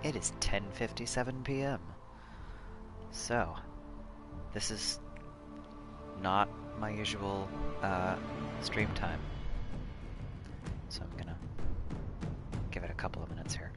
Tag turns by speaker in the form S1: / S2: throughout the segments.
S1: It is 10:57 p.m. So, this is not my usual stream time. So I'm gonna give it a couple of minutes here.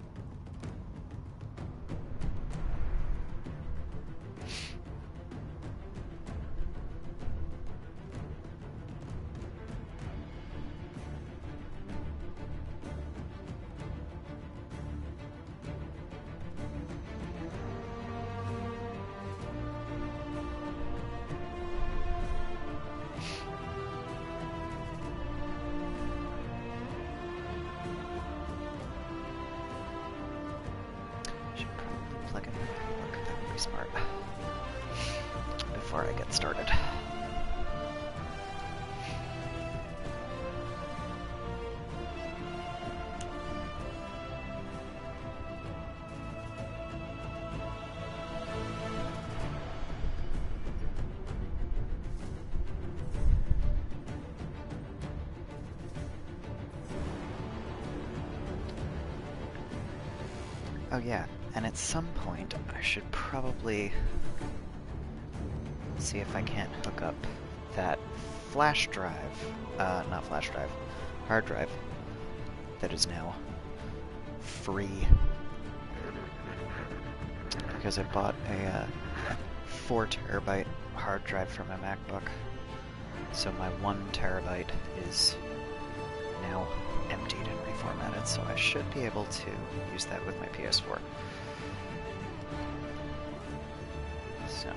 S1: Smart before I get started. Oh yeah, and at some point I should probably see if I can't hook up that flash drive, not flash drive, hard drive, that is now free. Because I bought a 4 terabyte hard drive for my MacBook, so my 1 terabyte is now emptied and reformatted, so I should be able to use that with my PS4. So.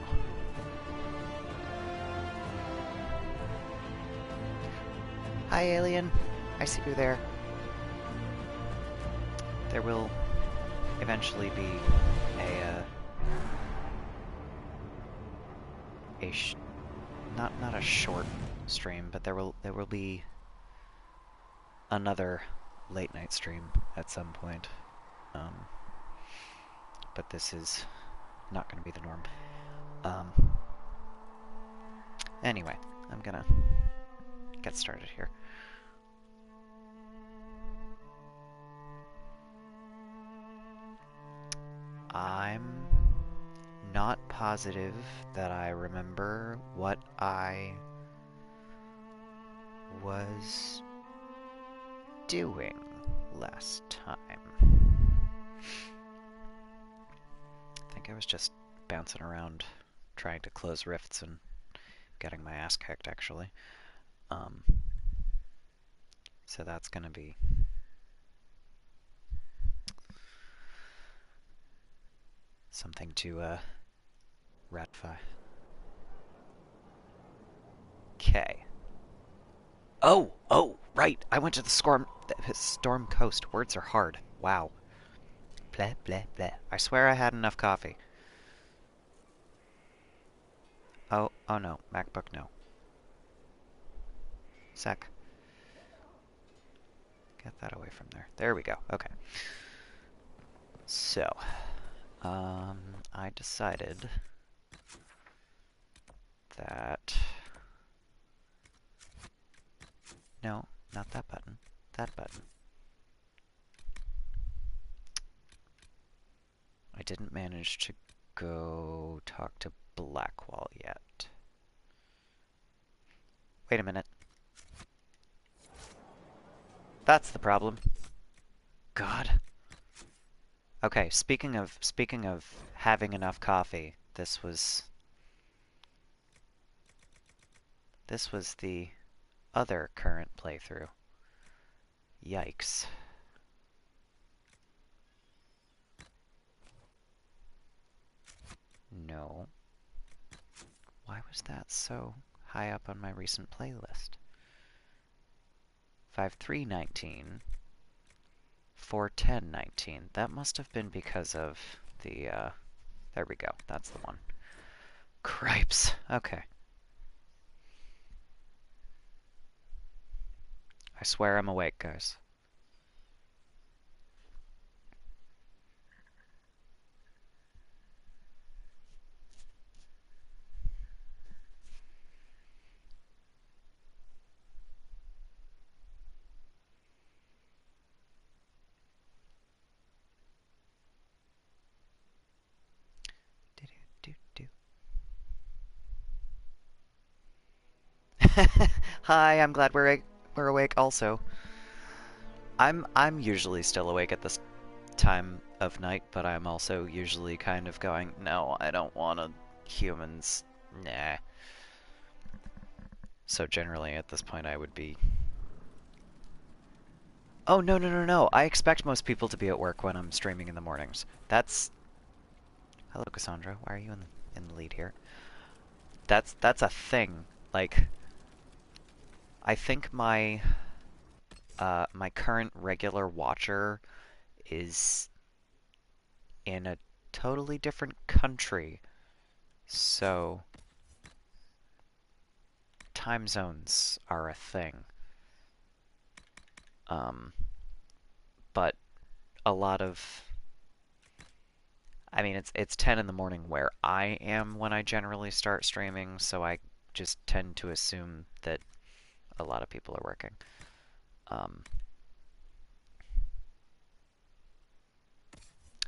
S1: Hi, alien. I see you there. There will eventually be not a short stream, but there will be another late night stream at some point. But this is not going to be the norm. Anyway, I'm gonna get started here. I'm not positive that I remember what I was doing last time. I think I was just bouncing around trying to close rifts and getting my ass kicked, actually. So that's gonna be something to ratify. Okay. Oh, right. I went to the Storm Coast. Words are hard. Wow. Blah, blah, blah. I swear I had enough coffee. Oh no. MacBook, no. Sec. Get that away from there. There we go. Okay. So, I decided that... No, not that button. That button. I didn't manage to go talk to Blackwall yet. Wait a minute. That's the problem. God. Okay, speaking of having enough coffee, this was the other current playthrough. Yikes. No. Why was that so high up on my recent playlist? 5319, 41019. That must have been because of the, there we go. That's the one. Cripes. Okay. I swear I'm awake, guys. Hi, I'm glad we're awake also. I'm usually still awake at this time of night, but I'm also usually kind of going, no, I don't want to humans. Nah. So generally at this point I would be. Oh, no, no, no, no. I expect most people to be at work when I'm streaming in the mornings. That's Hello, Cassandra. Why are you in the lead here? That's a thing. Like, I think my current regular watcher is in a totally different country, so time zones are a thing. Um, but a lot of, I mean, it's 10 in the morning where I am when I generally start streaming, so I just tend to assume that a lot of people are working. Um,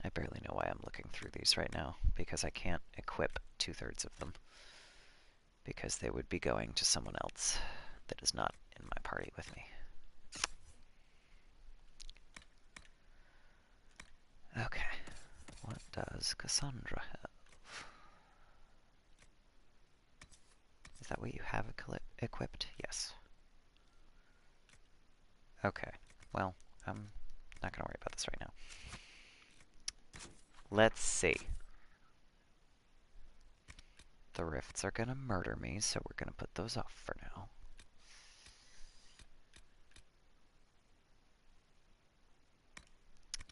S1: I barely know why I'm looking through these right now, because I can't equip 2/3 of them, because they would be going to someone else that is not in my party with me. Okay, what does Cassandra have? Is that what you have equipped? Yes. Okay, well, I'm not gonna worry about this right now. Let's see. The rifts are gonna murder me, so we're gonna put those off for now.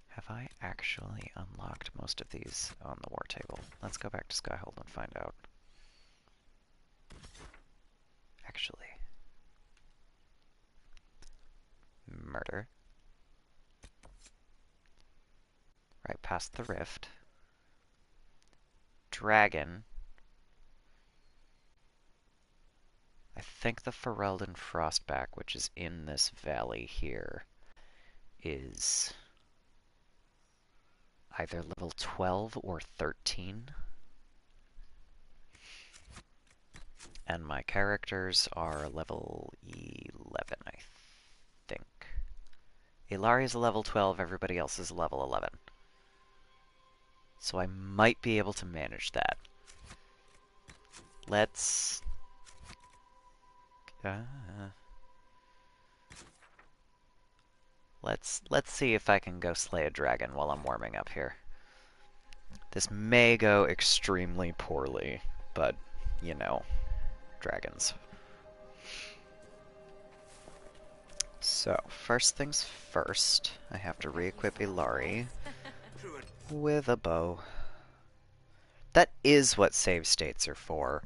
S1: Have I actually unlocked most of these on the war table? Let's go back to Skyhold and find out. Actually. Murder. Right past the rift. Dragon. I think the Ferelden Frostback, which is in this valley here, is either level 12 or 13. And my characters are level 11, I think. Ilari is a level 12, everybody else is level 11. So I might be able to manage that. Let's see if I can go slay a dragon while I'm warming up here. This may go extremely poorly, but, you know, dragons. So, first things first, I have to re-equip Ilari with a bow. That is what save states are for.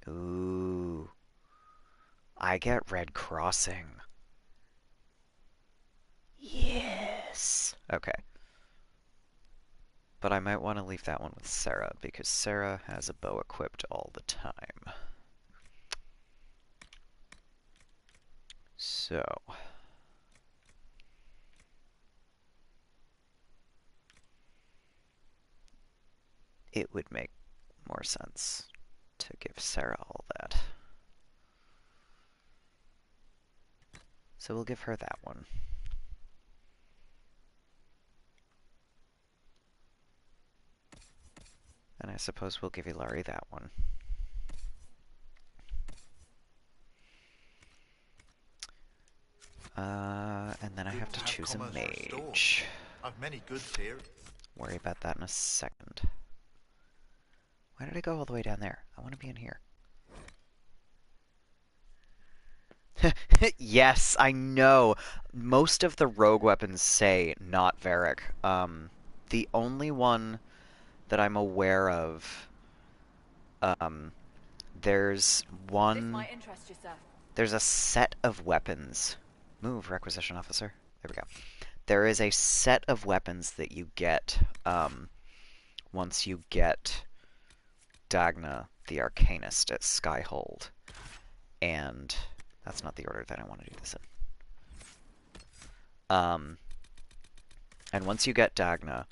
S1: Ooh. I get red crossing. Yes! Okay. But I might want to leave that one with Sarah, because Sarah has a bow equipped all the time. So... it would make more sense to give Sarah all that. So we'll give her that one. And I suppose we'll give Ilari that one. And then I have to choose a mage.
S2: I've many goods here.
S1: Worry about that in a second. Why did I go all the way down there? I want to be in here. Yes, I know. Most of the rogue weapons say not Varric. The only one that I'm aware of, there's one...
S3: This might interest you, sir.
S1: There's a set of weapons. Move, Requisition Officer. There we go. There is a set of weapons that you get, once you get Dagna, the Arcanist, at Skyhold. And... that's not the order that I want to do this in. And once you get Dagna,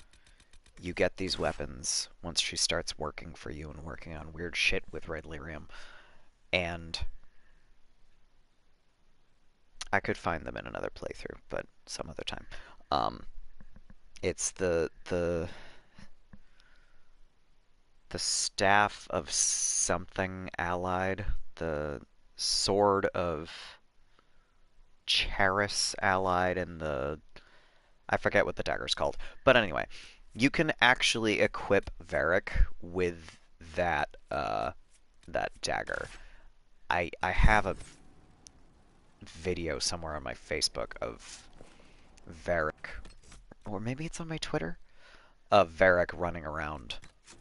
S1: you get these weapons once she starts working for you and working on weird shit with Red Lyrium. And I could find them in another playthrough, but some other time. It's the staff of something allied, the sword of Charis allied, and I forget what the dagger's called. But anyway, you can actually equip Varric with that dagger. I have a video somewhere on my Facebook of Varric, or maybe it's on my Twitter, of Varric running around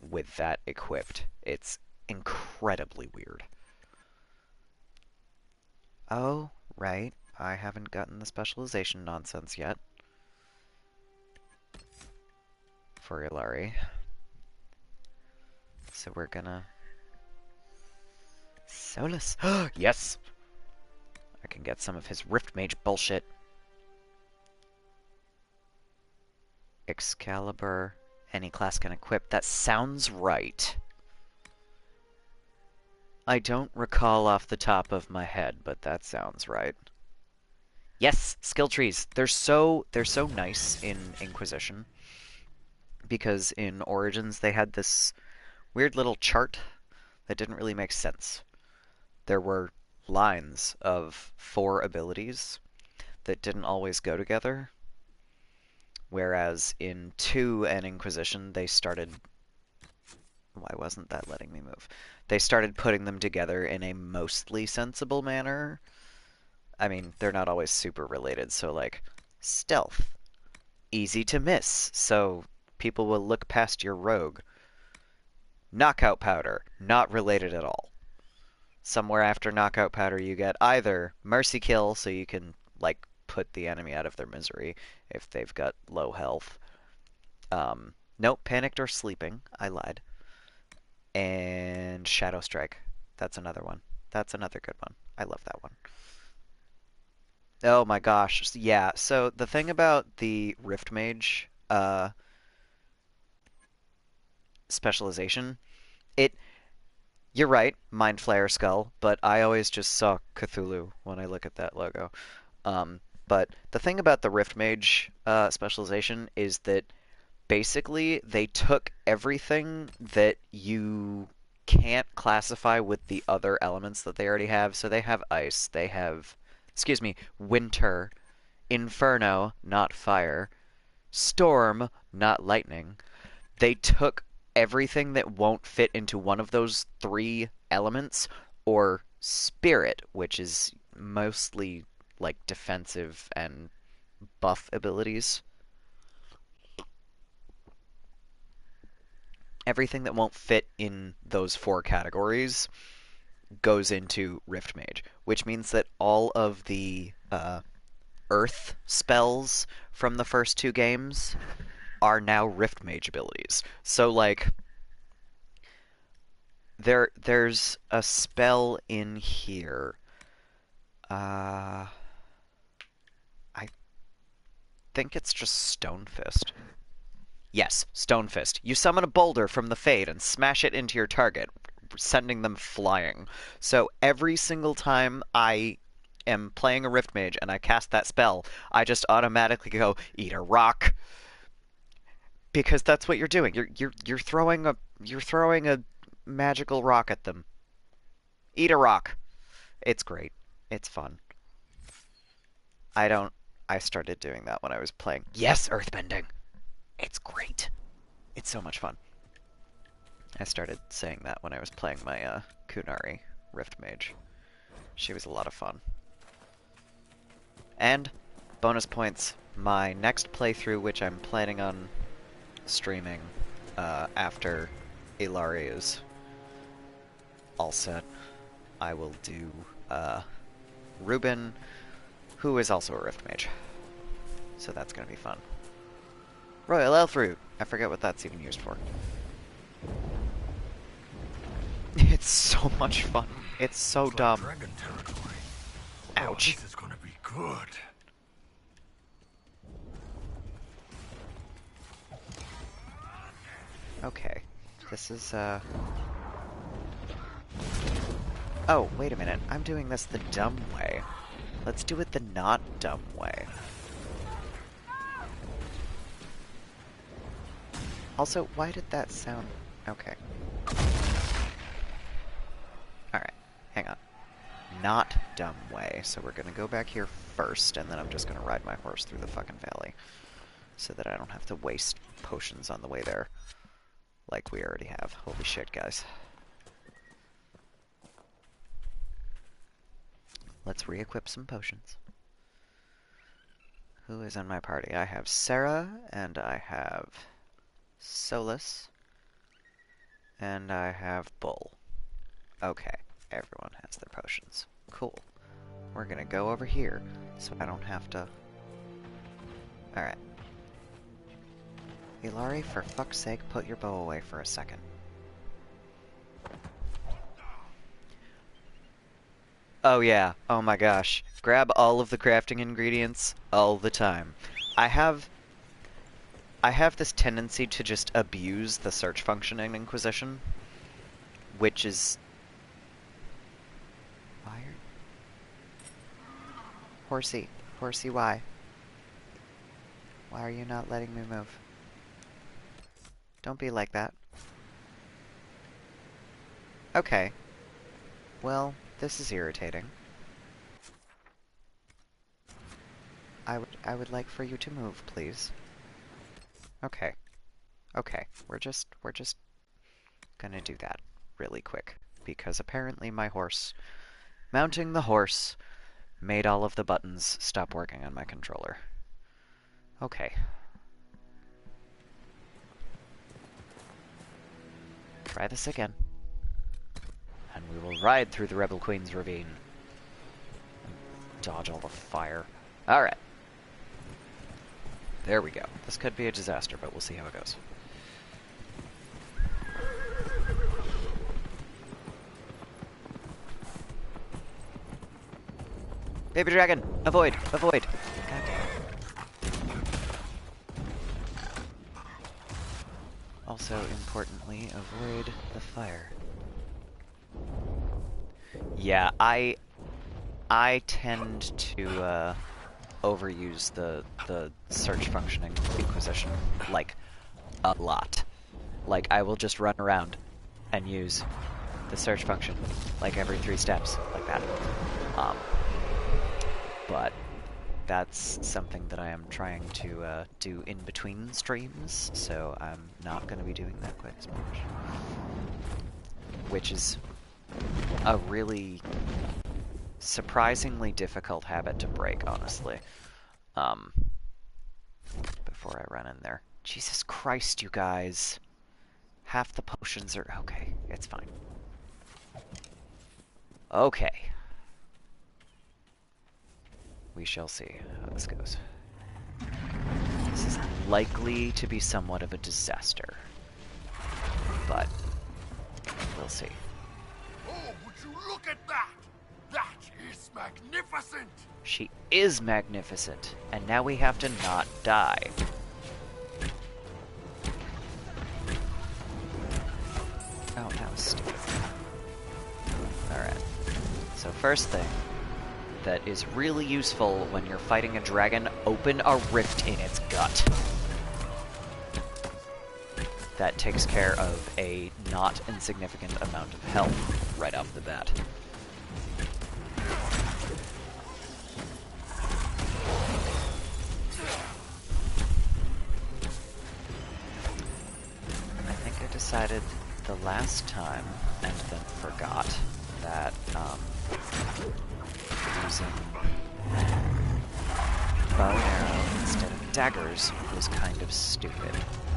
S1: with that equipped. It's incredibly weird. Oh, right. I haven't gotten the specialization nonsense yet for Ilari. So we're gonna... Solus! Yes! I can get some of his Rift Mage bullshit. Excalibur. Any class can equip. That sounds right. I don't recall off the top of my head, but that sounds right. Yes, skill trees. They're so nice in Inquisition. Because in Origins they had this weird little chart that didn't really make sense. There were lines of 4 abilities that didn't always go together. Whereas in 2 and Inquisition, they started... Why wasn't that letting me move? They started putting them together in a mostly sensible manner. I mean, they're not always super related, so like, stealth. Easy to miss, so people will look past your rogue. Knockout powder, not related at all. Somewhere after knockout powder you get either mercy kill, so you can, like, put the enemy out of their misery if they've got low health. Nope, panicked or sleeping. I lied. And Shadow Strike. That's another one. That's another good one. I love that one. Oh my gosh. Yeah, so the thing about the Rift Mage specialization, you're right, Mind Flayer Skull, but I always just saw Cthulhu when I look at that logo. But the thing about the Rift Mage specialization is that basically they took everything that you can't classify with the other elements that they already have. So they have ice, they have, excuse me, winter, inferno, not fire, storm, not lightning. They took everything that won't fit into one of those 3 elements, or spirit, which is mostly like defensive and buff abilities. Everything that won't fit in those 4 categories goes into Rift Mage, which means that all of the Earth spells from the first 2 games are now Rift Mage abilities. So, like, there's a spell in here. I think it's just Stone Fist. Yes, Stone Fist. You summon a boulder from the Fade and smash it into your target, sending them flying. So every single time I am playing a Rift Mage and I cast that spell, I just automatically go, eat a rock. Because that's what you're doing. You're throwing a magical rock at them. Eat a rock. It's great. It's fun. I started doing that when I was playing. Yes, Earthbending. It's great. It's so much fun. I started saying that when I was playing my Kunari Rift Mage. She was a lot of fun. And bonus points, my next playthrough, which I'm planning on streaming after Ilari is all set, I will do Ruben, who is also a Rift Mage. So that's going to be fun. Royal Elf Root. I forget what that's even used for. It's so much fun. It's so dumb.
S2: Like dragon territory.
S1: Ouch.
S2: Oh, this is gonna be good.
S1: Okay. This is, Oh, wait a minute. I'm doing this the dumb way. Let's do it the not dumb way. Also, why did that sound... Okay. Alright, hang on. Not dumb way. So we're gonna go back here first, and then I'm just gonna ride my horse through the fucking valley. So that I don't have to waste potions on the way there. Like we already have. Holy shit, guys. Let's re-equip some potions. Who is in my party? I have Sarah, and I have Solus, and I have Bull. Okay, everyone has their potions. Cool. We're gonna go over here, so I don't have to... Alright. Ilari, for fuck's sake, put your bow away for a second. Oh yeah, oh my gosh. Grab all of the crafting ingredients all the time. I have this tendency to just abuse the search function in Inquisition, which is... Why are... Horsey, why? Why are you not letting me move? Don't be like that. Okay. Well, this is irritating. I would like for you to move, please. Okay. Okay. We're just gonna do that really quick. Because apparently my horse, mounting the horse, made all of the buttons stop working on my controller. Okay. Try this again. And we will ride through the Rebel Queen's ravine. And dodge all the fire. Alright. There we go. This could be a disaster, but we'll see how it goes. Baby dragon! Avoid! Avoid! God damn. Also, importantly, avoid the fire. Yeah, I tend to overuse the search function in Inquisition, like, a lot. Like, I will just run around and use the search function, like, every 3 steps, like that. But that's something that I am trying to do in between streams, so I'm not going to be doing that quite as much. Which is a really surprisingly difficult habit to break, honestly. Before I run in there. Jesus Christ, you guys. Half the potions are... Okay, it's fine. Okay. We shall see how this goes. This is likely to be somewhat of a disaster. But we'll see.
S2: Oh, would you look at that? That is magnificent!
S1: She is magnificent, and now we have to not die. Oh, that was stupid. Alright. So first thing that is really useful when you're fighting a dragon, open a rift in its gut. That takes care of a not insignificant amount of health right off the bat. I think I decided the last time, and then forgot, that using bow and arrow instead of daggers was kind of stupid.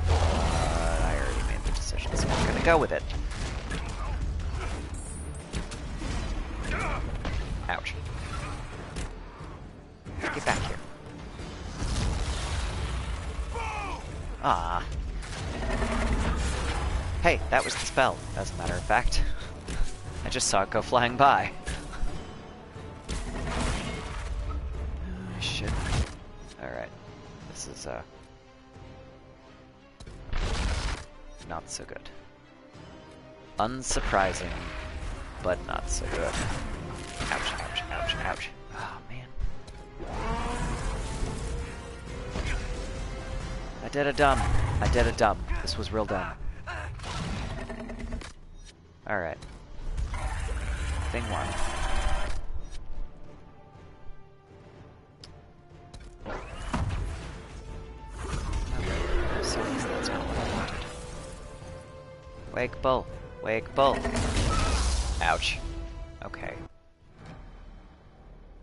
S1: I already made the decision, so I'm gonna go with it. Ouch. Get back here. Ah. Hey, that was the spell, as a matter of fact. I just saw it go flying by. Oh, shit. Alright. This is, not so good. Unsurprising, but not so good. Ouch, ouch, ouch, ouch. Oh, man. I did a dumb. I did a dumb. This was real dumb. Alright. Thing one. So that's not what I wanted. Wake bull. Wake bull. Ouch. Okay.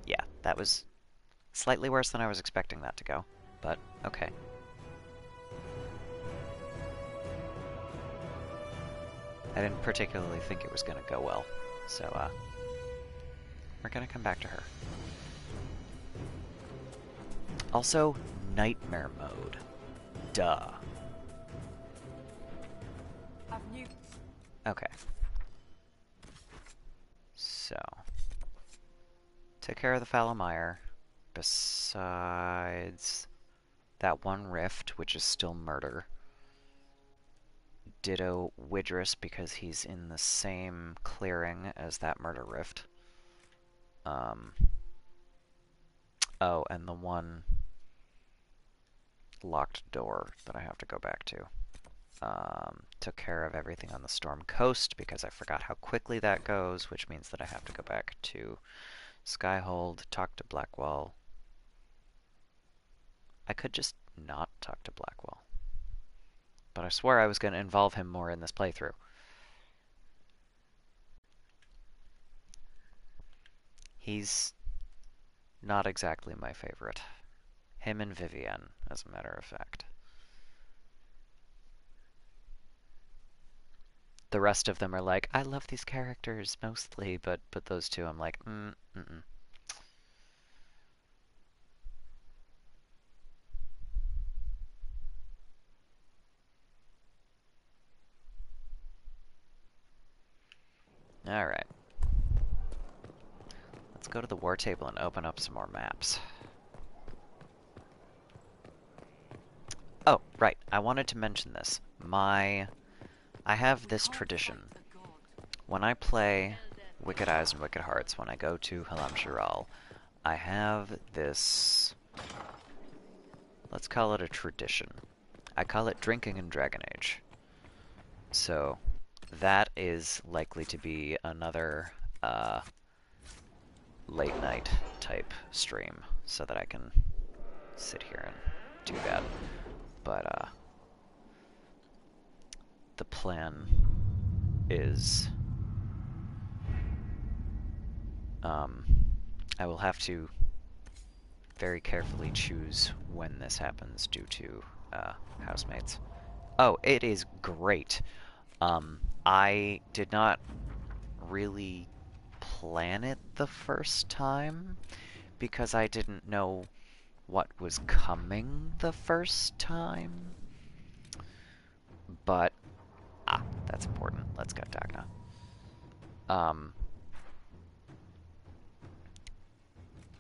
S1: Yeah, that was slightly worse than I was expecting that to go, but okay. I didn't particularly think it was going to go well, so we're going to come back to her. Also, nightmare mode. Duh. Okay. So, took care of the Falomire, besides that one rift, which is still murder. Ditto Widris, because he's in the same clearing as that murder rift. Oh, and the one locked door that I have to go back to. Took care of everything on the Storm Coast, because I forgot how quickly that goes, which means that I have to go back to Skyhold, talk to Blackwall. I could just not talk to Blackwall. But I swore I was going to involve him more in this playthrough. He's not exactly my favorite. Him and Vivienne, as a matter of fact. The rest of them are like, I love these characters mostly, but those two I'm like, mm-mm. Alright. Let's go to the war table and open up some more maps. Oh, right. I wanted to mention this. I have this tradition. When I play Wicked Eyes and Wicked Hearts, when I go to Halam Shiral, I have this... let's call it a tradition. I call it Drinking in Dragon Age. So, that is likely to be another late night type stream, so that I can sit here and do that. But, the plan is... I will have to very carefully choose when this happens due to housemates. Oh, it is great. I did not really plan it the first time because I didn't know what was coming the first time. But, that's important. Let's go, Dagna.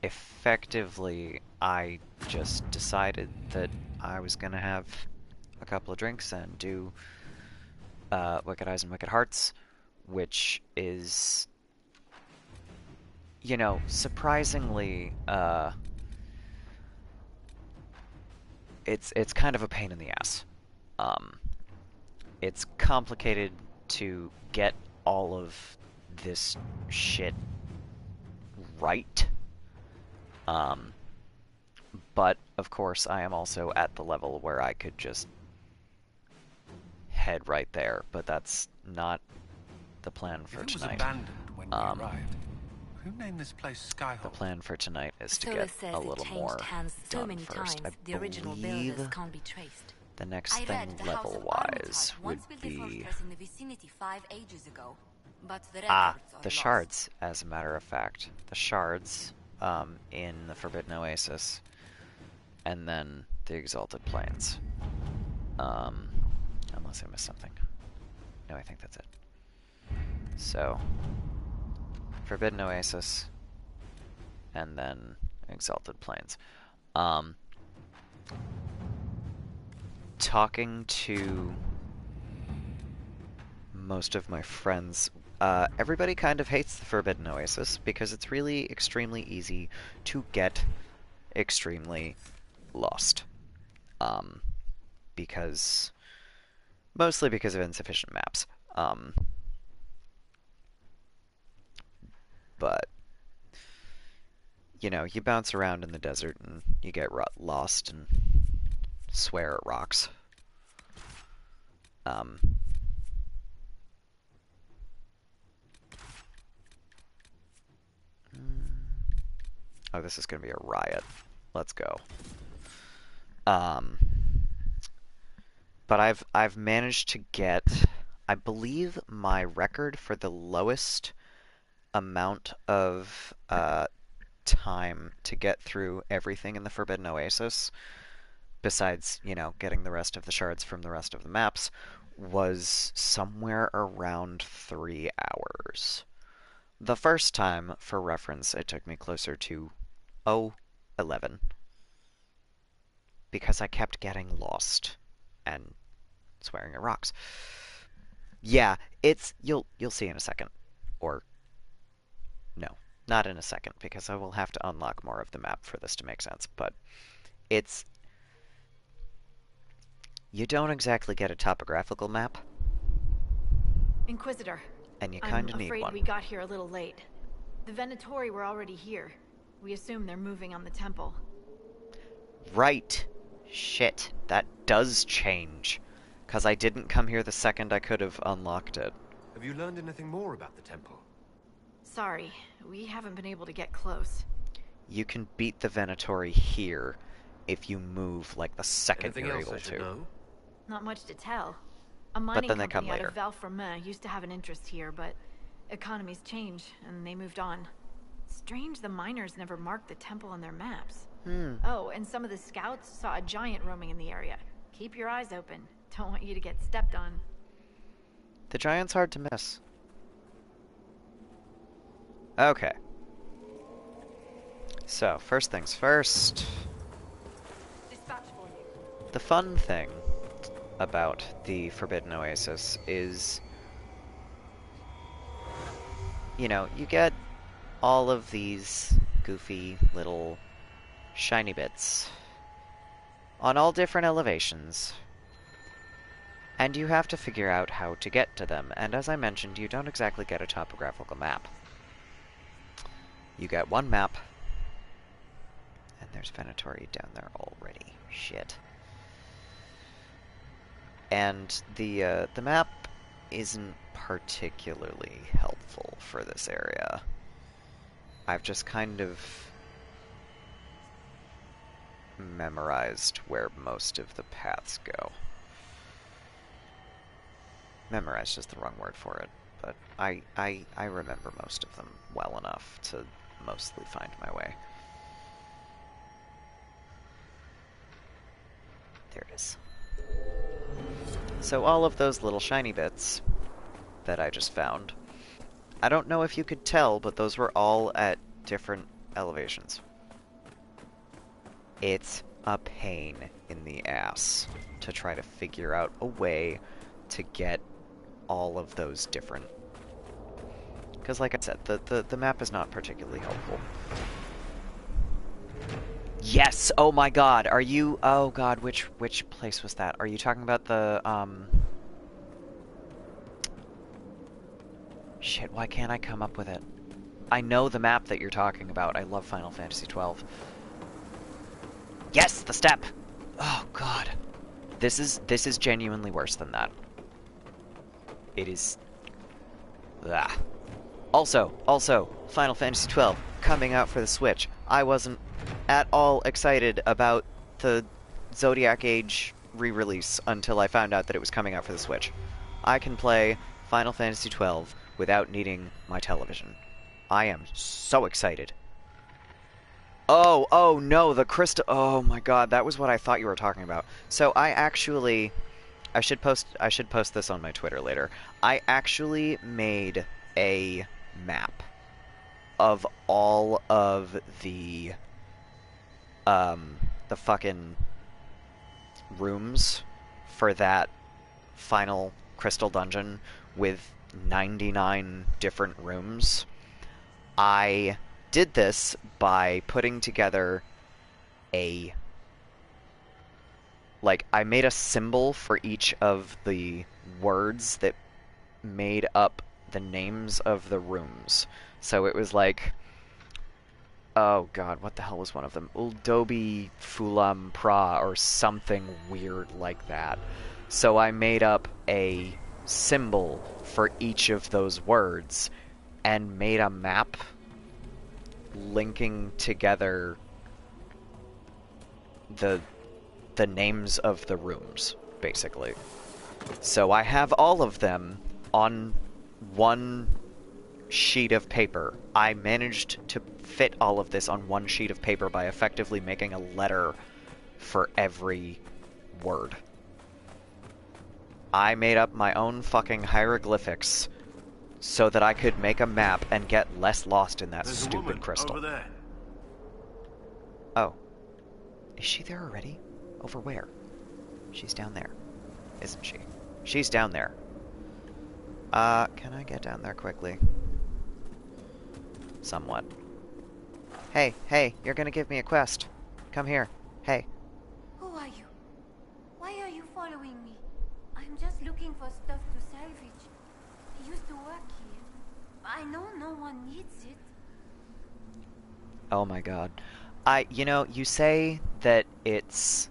S1: Effectively, I just decided that I was gonna have a couple of drinks and do Wicked Eyes and Wicked Hearts, which is, you know, surprisingly, it's kind of a pain in the ass. It's complicated to get all of this shit right. But, of course, I am also at the level where I could just head right there, but that's not the plan for tonight. It was
S2: abandoned when we arrived. Who named this place Skyhold?
S1: The plan for tonight is to get a little more done first. I believe the next thing level-wise would be... the shards, as a matter of fact. The shards in the Forbidden Oasis, and then the Exalted Plains. Unless I missed something. No, I think that's it. So, Forbidden Oasis, and then Exalted Plains. Talking to most of my friends, everybody kind of hates the Forbidden Oasis because it's really extremely easy to get extremely lost. Because mostly because of insufficient maps. But you know, you bounce around in the desert and you get lost and swear at rocks. Oh, this is going to be a riot. Let's go. But I've managed to get, I believe, my record for the lowest amount of time to get through everything in the Forbidden Oasis, besides, you know, getting the rest of the shards from the rest of the maps, was somewhere around 3 hours. The first time, for reference, it took me closer to 11, because I kept getting lost and swearing at rocks. Yeah, it's you'll see in a second. Or no, not in a second, because I will have to unlock more of the map for this to make sense, but it's you don't exactly get a topographical map.
S3: Inquisitor.
S1: And you kind of need one.
S3: I'm afraid we got here a little late. The Venatori were already here. We assume they're moving on the temple.
S1: Right. Shit, that does change. Because I didn't come here the second I could have unlocked it.
S4: Have you learned anything more about the temple?
S3: Sorry, we haven't been able to get close.
S1: You can beat the Venatori here if you move like the second
S4: Anything
S1: you're
S4: else
S1: able
S4: I should
S1: to.
S4: know?
S3: Not much to tell. A mining
S1: then they come
S3: company out
S1: later.
S3: of Valframain used to have an interest here, but economies change, and they moved on. Strange the miners never marked the temple on their maps. Oh, and some of the scouts saw a giant roaming in the area. Keep your eyes open. Don't want you to get stepped on.
S1: The giant's hard to miss. Okay. So, first things first.
S3: Dispatch for you.
S1: The fun thing about the Forbidden Oasis is, you know, you get all of these goofy little shiny bits on all different elevations, and you have to figure out how to get to them, and as I mentioned, you don't exactly get a topographical map. You get one map, and there's Venatori down there already. Shit. And the map isn't particularly helpful for this area. I've just kind of memorized where most of the paths go. Memorized is the wrong word for it, but I remember most of them well enough to mostly find my way. There it is. So all of those little shiny bits that I just found, I don't know if you could tell, but those were all at different elevations. It's a pain in the ass to try to figure out a way to get all of those different... Because like I said, the map is not particularly helpful. Yes! Oh my god! Are you... Oh god, which place was that? Are you talking about the, Shit, why can't I come up with it? I know the map that you're talking about. I love Final Fantasy XII. Yes! The step! Oh god. This is genuinely worse than that. It is... Ah. Also, Final Fantasy XII coming out for the Switch. I wasn't at all excited about the Zodiac Age re-release until I found out that it was coming out for the Switch. I can play Final Fantasy XII without needing my television. I am so excited. Oh no, the crystal... Oh my god, that was what I thought you were talking about. So I actually... I should post this on my Twitter later. I actually made a map of all of the fucking rooms for that final crystal dungeon with 99 different rooms. I did this by putting together I made a symbol for each of the words that made up the names of the rooms. So it was like, oh god, what the hell was one of them? Uldobi Fulam Pra or something weird like that. So I made up a symbol for each of those words and made a map linking together the names of the rooms, basically. So I have all of them on one sheet of paper. I managed to fit all of this on one sheet of paper by effectively making a letter for every word. I made up my own fucking hieroglyphics so that I could make a map and get less lost in that stupid crystal.
S4: Over there.
S1: Oh. Is she there already? Over where? She's down there, isn't she? She's down there. Can I get down there quickly? Somewhat. Hey, you're gonna give me a quest. Come here. Hey.
S5: Who are you? Why are you following me? I'm just looking for stuff to salvage. I used to work here. I know no one needs it.
S1: Oh my god. You say that it's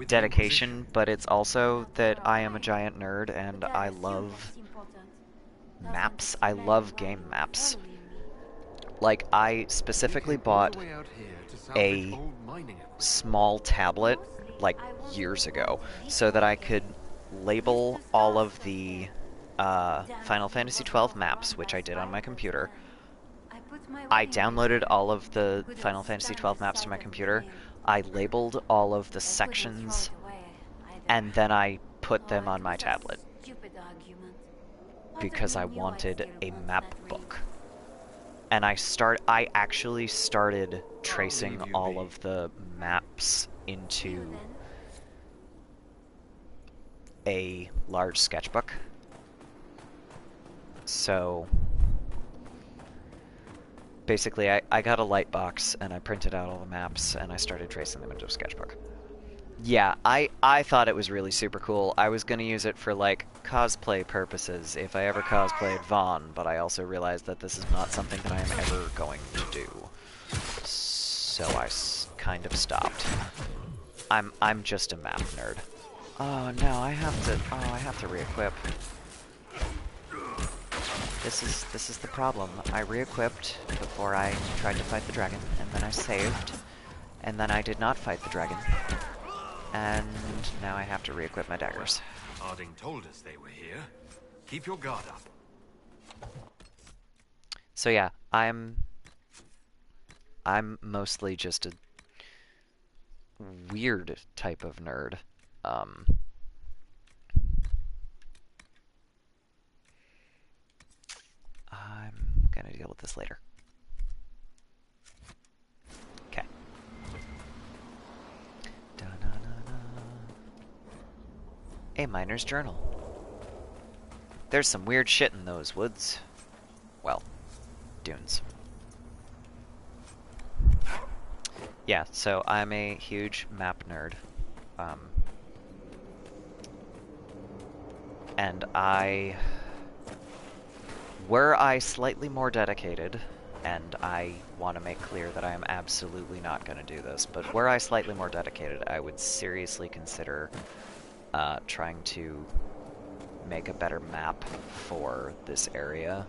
S1: dedication, but it's also that I am a giant nerd and I love maps. I love game maps. Like, I specifically bought a small tablet, like, years ago, so that I could label all of the Final Fantasy XII maps, which I did on my computer. I downloaded all of the Final Fantasy XII maps to my computer. I labeled all of the sections, and then I put them on my tablet. Because I wanted a map book. And I actually started tracing all of the maps into a large sketchbook. So basically, I got a light box and I printed out all the maps and I started tracing them into a sketchbook. Yeah, I thought it was really super cool. I was going to use it for, like, cosplay purposes if I ever cosplayed Vaughn, but I also realized that this is not something that I am ever going to do. So I kind of stopped. I'm just a map nerd. Oh no, I have to re-equip. This is the problem. I re-equipped before I tried to fight the dragon, and then I saved, and then I did not fight the dragon. And now I have to re-equip my daggers.
S4: Harding told us they were here. Keep your guard up.
S1: So yeah, I'm mostly just a weird type of nerd. I'm gonna deal with this later. Okay. A miner's journal. There's some weird shit in those woods. Well, dunes. Yeah, so I'm a huge map nerd. And were I slightly more dedicated, and I want to make clear that I am absolutely not going to do this, but were I slightly more dedicated, I would seriously consider trying to make a better map for this area,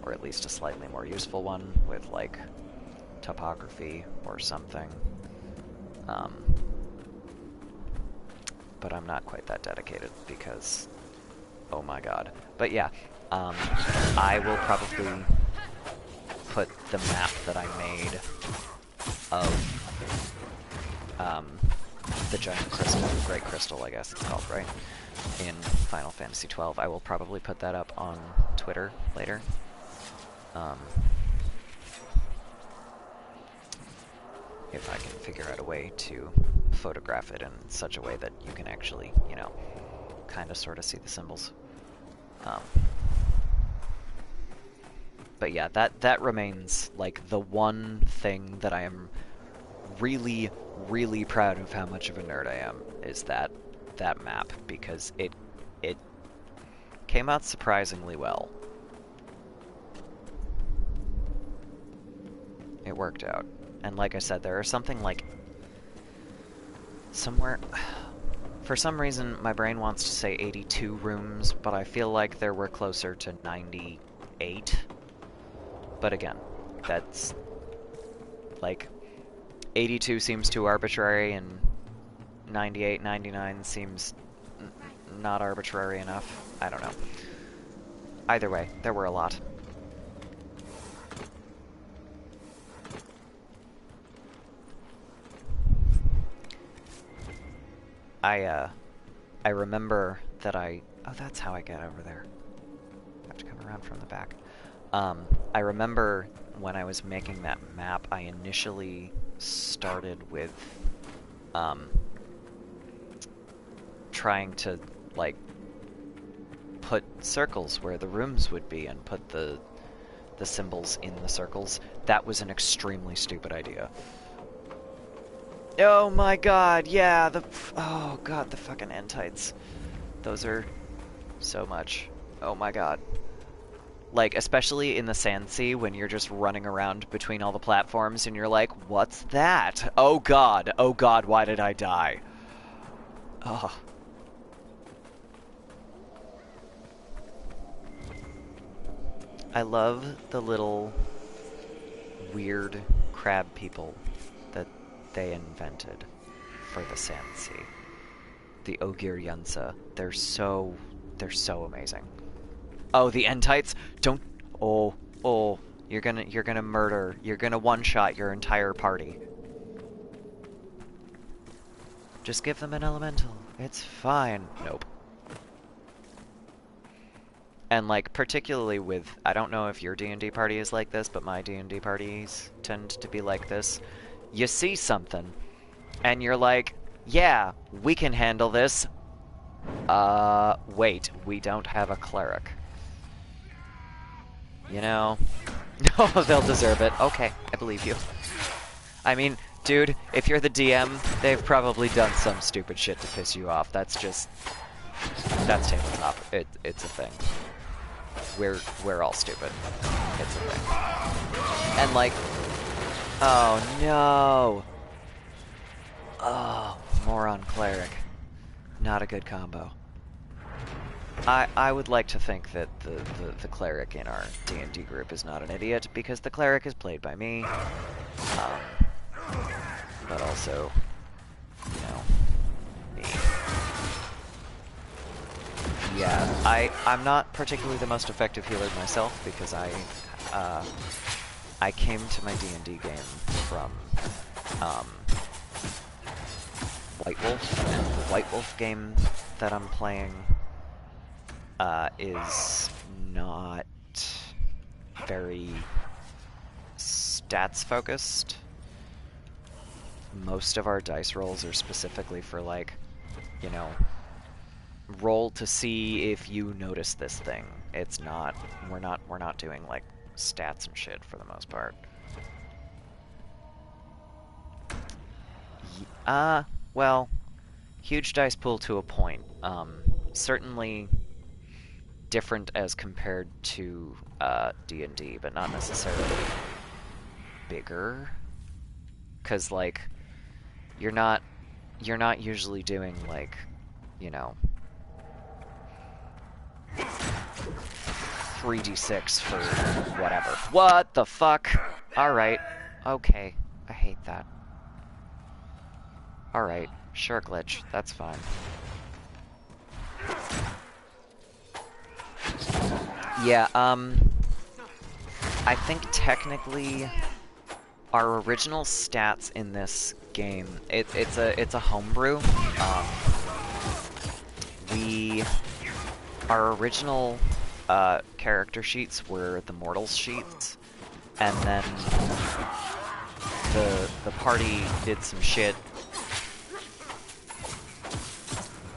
S1: or at least a slightly more useful one with, like, topography or something. But I'm not quite that dedicated because, oh my god. But yeah, I will probably put the map that I made of the giant crystal, great crystal, I guess it's called, right? In Final Fantasy XII. I will probably put that up on Twitter later. If I can figure out a way to photograph it in such a way that you can actually, you know, kind of sort of see the symbols. But yeah, that remains, like, the one thing that I am really, really proud of how much of a nerd I am, is that map, because it came out surprisingly well. It worked out. And like I said, there are something like... somewhere... For some reason, my brain wants to say 82 rooms, but I feel like there were closer to 98. But again, that's... like, 82 seems too arbitrary, and 98, 99 seems not arbitrary enough. I don't know. Either way, there were a lot. I remember that oh, that's how I get over there. I have to come around from the back. I remember when I was making that map, I initially started with, trying to, like, put circles where the rooms would be and put the symbols in the circles. That was an extremely stupid idea. Oh my god, yeah, oh god, the fucking entites. Those are so much. Oh my god. Like, especially in the Sand Sea, when you're just running around between all the platforms and you're like, what's that? Oh god, why did I die? Ugh. I love the little weird crab people that they invented for the Sand Sea. The Ogir Yunsa. They're so amazing. Oh, the Entites? Don't... Oh, you're gonna murder, you're gonna one-shot your entire party. Just give them an elemental. It's fine. Nope. And, like, particularly with... I don't know if your D&D party is like this, but my D&D parties tend to be like this. You see something, and you're like, yeah, we can handle this. Wait, we don't have a cleric. You know... Oh, they'll deserve it. Okay, I believe you. I mean, dude, if you're the DM, they've probably done some stupid shit to piss you off. That's just... that's tabletop. It's a thing. We're all stupid. It's a thing. And, like... Oh, no! Oh, moron cleric. Not a good combo. I would like to think that the cleric in our D&D group is not an idiot, because the cleric is played by me. But also, you know, me. Yeah, I'm not particularly the most effective healer myself, because I came to my D&D game from White Wolf, and the White Wolf game that I'm playing is not very stats focused. Most of our dice rolls are specifically for, like, you know, roll to see if you notice this thing. It's not, we're not doing, like, stats and shit for the most part. Well, huge dice pool to a point. Certainly different as compared to D&D, but not necessarily bigger. 'Cause, like, you're not usually doing, like, you know, 3d6 for whatever. What the fuck? Alright. Okay. I hate that. Alright. Sure, glitch. That's fine. Yeah, I think technically our original stats in this game, it's a homebrew. Our original character sheets were the Mortals sheets, and then the party did some shit.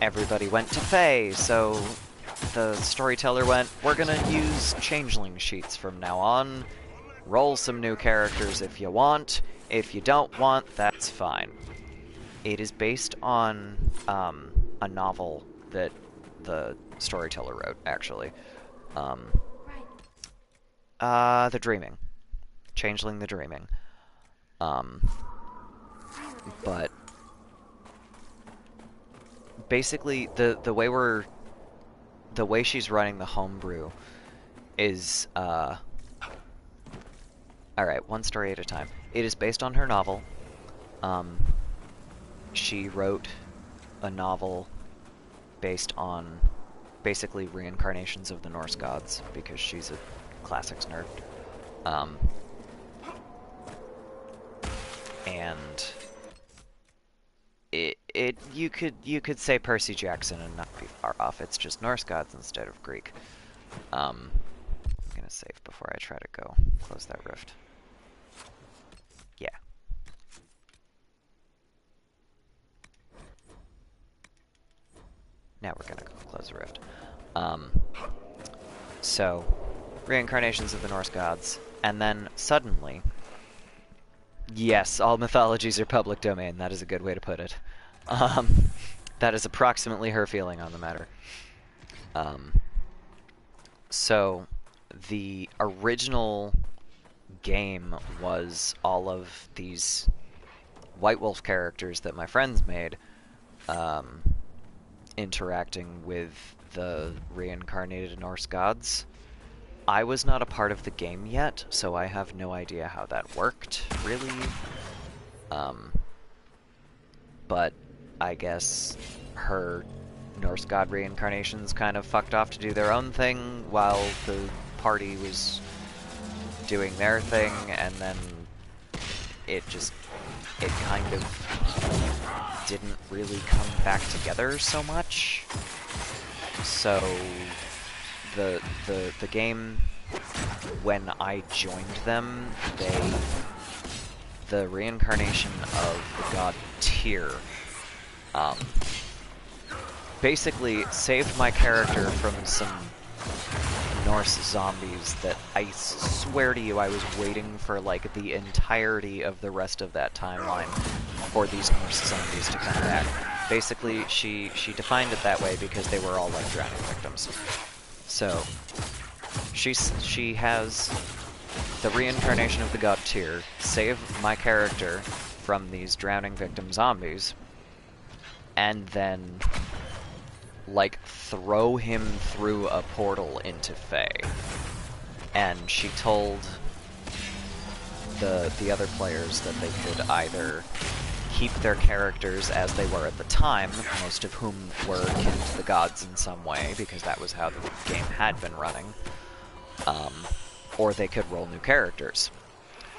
S1: Everybody went to Fae, so the storyteller went, we're gonna use changeling sheets from now on. Roll some new characters if you want. If you don't want, that's fine. It is based on a novel that the storyteller wrote, actually. The Dreaming. Changeling the Dreaming. But basically, the way she's running the homebrew is alright, one story at a time. It is based on her novel. She wrote a novel based on basically reincarnations of the Norse gods because she's a classics nerd. And you could say Percy Jackson and not be far off. It's just Norse gods instead of Greek. I'm gonna save before I try to go close that rift. Yeah. Now we're gonna go close the rift. So, reincarnations of the Norse gods, and then suddenly, yes, all mythologies are public domain. That is a good way to put it. That is approximately her feeling on the matter. So, the original game was all of these White Wolf characters that my friends made, interacting with the reincarnated Norse gods. I was not a part of the game yet, so I have no idea how that worked, really. But I guess her Norse god reincarnations kind of fucked off to do their own thing while the party was doing their thing, and then it kind of didn't really come back together so much. So the game, when I joined them, the reincarnation of the god Tyr basically saved my character from some Norse zombies that I swear to you I was waiting for like the entirety of the rest of that timeline for these Norse zombies to come back. Basically, she defined it that way because they were all like drowning victims. So she has the reincarnation of the god Tyr save my character from these drowning victim zombies, and then like throw him through a portal into Fae. And she told the other players that they could either keep their characters as they were at the time, most of whom were akin to the gods in some way, because that was how the game had been running, or they could roll new characters.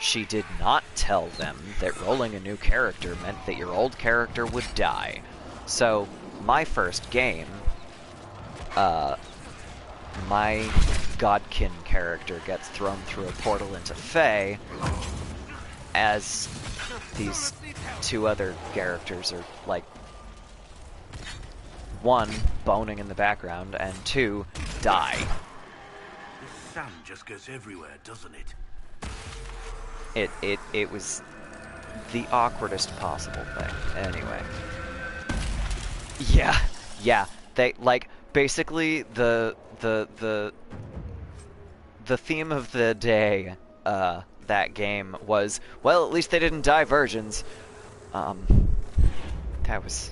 S1: She did not tell them that rolling a new character meant that your old character would die. So, my first game, my Godkin character gets thrown through a portal into Fae, as these two other characters are, like, one, boning in the background, and two, die.
S2: This sand just goes everywhere, doesn't it?
S1: It was the awkwardest possible thing. Anyway. Yeah. They, like, basically, the theme of the day, that game was, well, at least they didn't die virgins. That was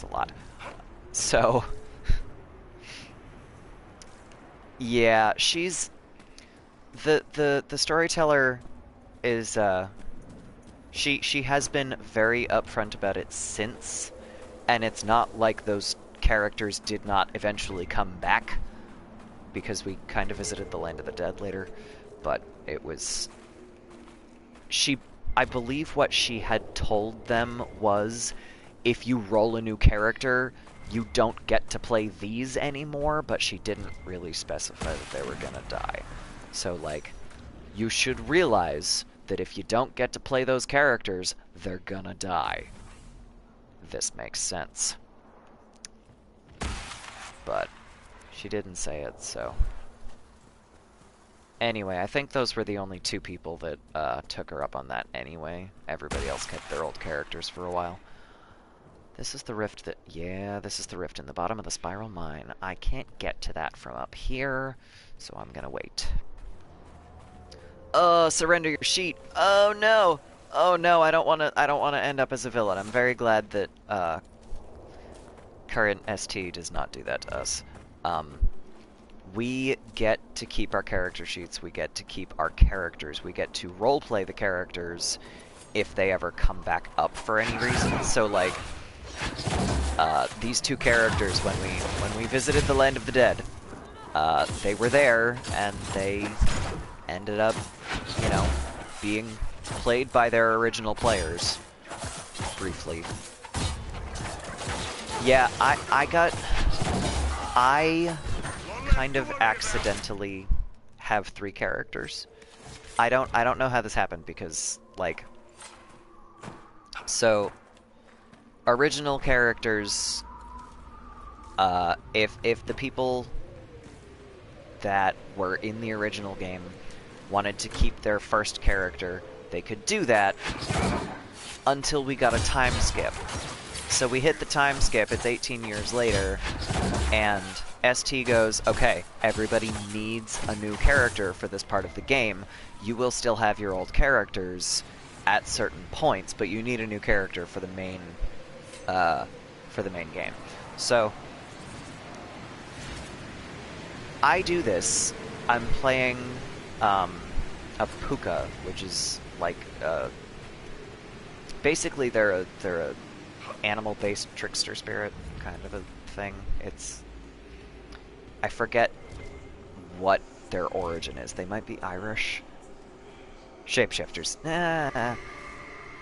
S1: a lot. So, yeah, she's, the storyteller is, she has been very upfront about it since, and it's not like those characters did not eventually come back, because we kind of visited the Land of the Dead later, but it was... I believe what she had told them was, if you roll a new character, you don't get to play these anymore, but she didn't really specify that they were gonna die. So, like, you should realize that if you don't get to play those characters, they're gonna die. This makes sense. But She didn't say it, so... Anyway, I think those were the only 2 people that took her up on that anyway. Everybody else kept their old characters for a while. This is the rift that... Yeah, this is the rift in the bottom of the spiral mine. I can't get to that from up here, so I'm gonna wait. Surrender your sheet. Oh no! Oh no, I don't wanna end up as a villain. I'm very glad that current ST does not do that to us. We get to keep our character sheets, we get to keep our characters, we get to roleplay the characters if they ever come back up for any reason. So like these 2 characters, when we visited the Land of the Dead, they were there and they ended up, you know, being played by their original players briefly. Yeah, I kind of accidentally have 3 characters. I don't know how this happened because, like, so original characters, if the people that were in the original game wanted to keep their first character, they could do that until we got a time skip. So we hit the time skip, it's 18 years later, and ST goes, okay, everybody needs a new character for this part of the game. You will still have your old characters at certain points, but you need a new character for the main game. So I do this. I'm playing a puka, which is like basically they're a animal-based trickster spirit kind of a thing. It's, I forget what their origin is. They might be Irish. Shapeshifters. Nah,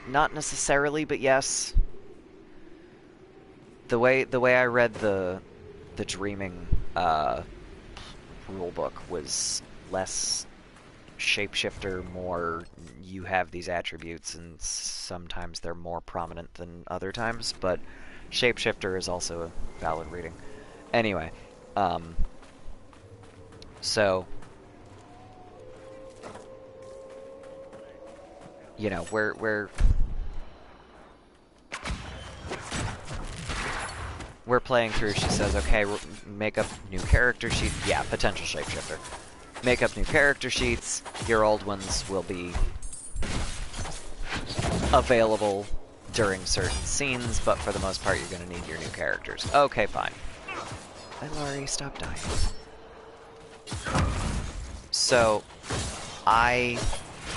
S1: not necessarily, but yes. The way I read the dreaming rulebook was less shapeshifter, more you have these attributes, and sometimes they're more prominent than other times, but shapeshifter is also a valid reading. Anyway, so, you know, we're playing through. She says, okay, make up new character sheet. Yeah, potential shapeshifter. Make up new character sheets. Your old ones will be available during certain scenes, but for the most part, you're going to need your new characters. Okay, fine. Hey, Laurie, stop dying. So, I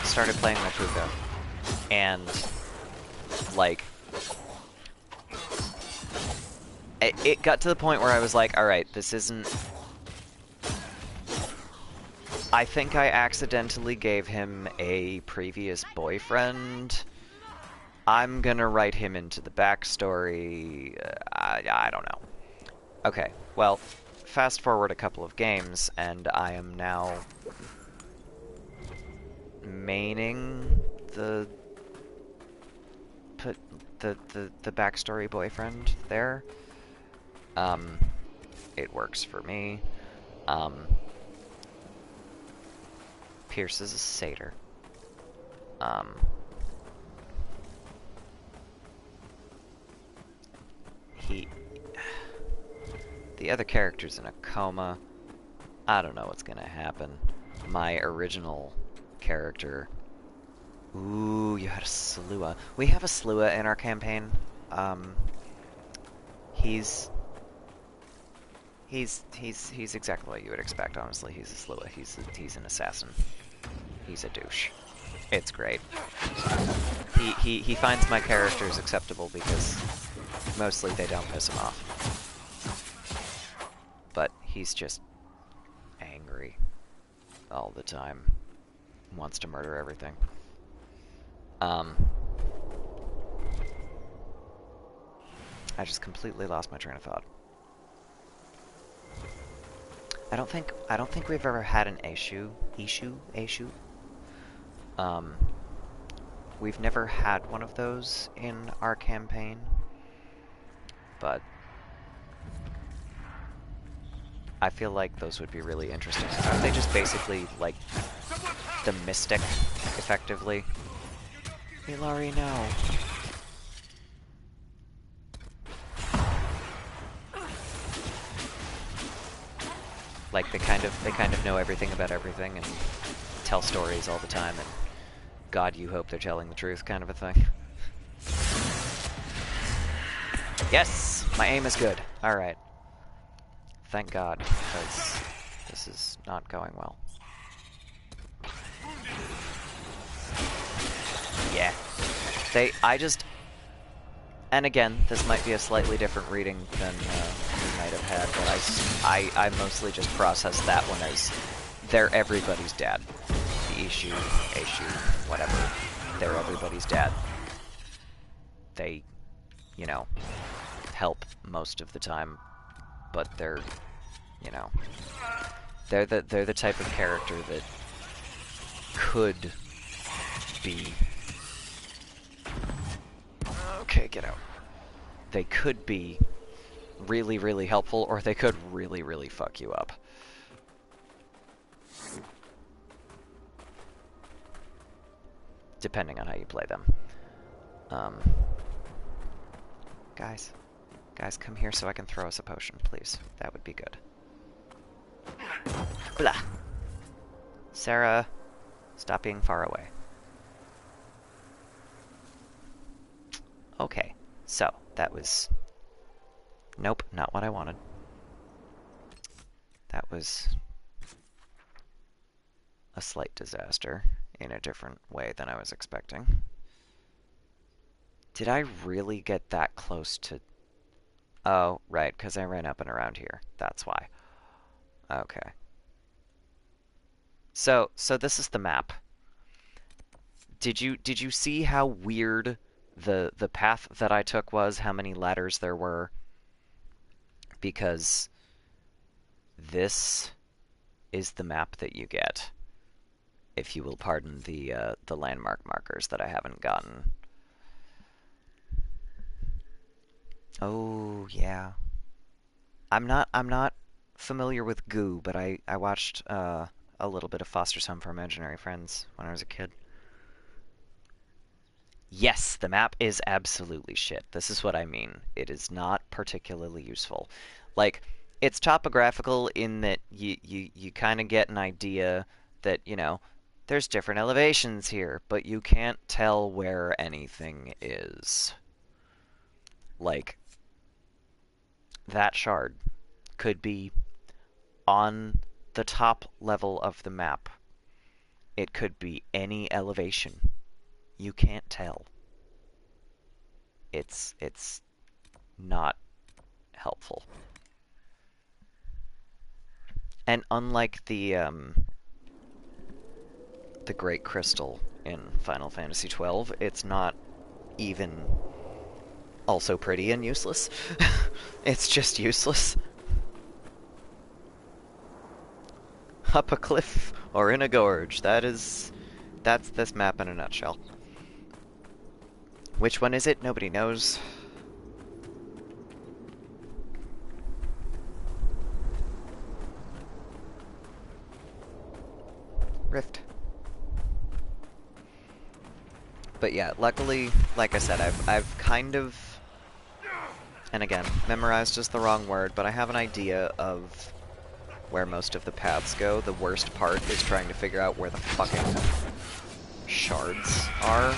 S1: started playing my puka, and, like, it got to the point where I was like, alright, this isn't... I think I accidentally gave him a previous boyfriend. I'm gonna write him into the backstory. I don't know. Okay, well, fast forward a couple of games, and I am now maining the backstory boyfriend there. It works for me. Pierce is a satyr. The other character's in a coma. I don't know what's gonna happen. My original character... Ooh, you had a Slua. We have a Slua in our campaign. He's exactly what you would expect, honestly. He's a Slua. He's an assassin. He's a douche. It's great. He finds my characters acceptable because mostly they don't piss him off. But he's just angry all the time. Wants to murder everything. I just completely lost my train of thought. I don't think we've ever had an issue. We've never had one of those in our campaign, but I feel like those would be really interesting. Aren't they just basically, like, the mystic, effectively? Ilari, no. Like, they kind of know everything about everything and tell stories all the time, and God, you hope they're telling the truth, kind of a thing. Yes! My aim is good. Alright. Thank God, because this is not going well. Yeah. And again, this might be a slightly different reading than we might have had, but I mostly just processed that one as they're everybody's dad. The Ishu, whatever. They're everybody's dad. They, you know, help most of the time, but they're, you know, they're the type of character that could be. Okay, get out. They could be really, really helpful, or they could really, really fuck you up. Depending on how you play them. Guys, come here so I can throw us a potion, please. That would be good. Blah. Sarah, stop being far away. Okay, so that was... Nope, not what I wanted. That was a slight disaster in a different way than I was expecting. Did I really get that close to... Oh, right, because I ran up and around here. That's why. Okay. So this is the map. Did you see how weird the path that I took was? How many ladders there were? Because this is the map that you get, if you will pardon the landmark markers that I haven't gotten. Oh yeah, I'm not familiar with Goo, but I watched a little bit of Foster's Home for Imaginary Friends when I was a kid. Yes, the map is absolutely shit. This is what I mean. It is not particularly useful. Like, it's topographical in that you kind of get an idea that, you know, there's different elevations here, but you can't tell where anything is. Like, that shard could be on the top level of the map. It could be any elevation. You can't tell. It's not helpful. And unlike the Great Crystal in Final Fantasy XII, it's not even also pretty and useless. It's just useless. Up a cliff or in a gorge. That's this map in a nutshell. Which one is it? Nobody knows. Rift. But yeah, luckily, like I said, I've kind of, and again, memorized is the wrong word, but I have an idea of where most of the paths go. The worst part is trying to figure out where the fucking shards are,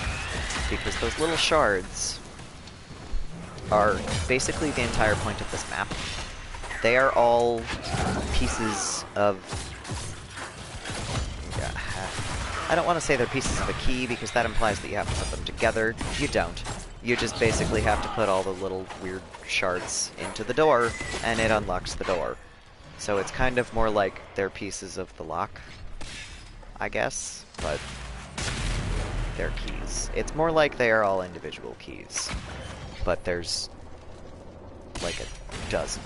S1: because those little shards are basically the entire point of this map. They are all pieces of... I don't want to say they're pieces of a key, because that implies that you have to put them together. You don't. You just basically have to put all the little weird shards into the door, and it unlocks the door. So it's kind of more like they're pieces of the lock, I guess, but they're keys. It's more like they are all individual keys, but there's like a dozen.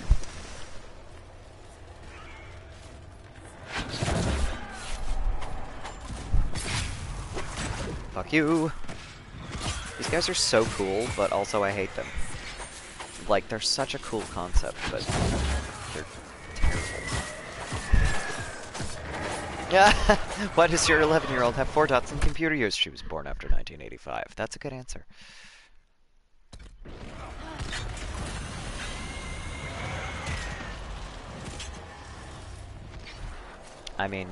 S1: Fuck you! These guys are so cool, but also I hate them. Like, they're such a cool concept, but they're terrible. Why does your 11-year-old have 4 dots in computer use? She was born after 1985. That's a good answer. I mean,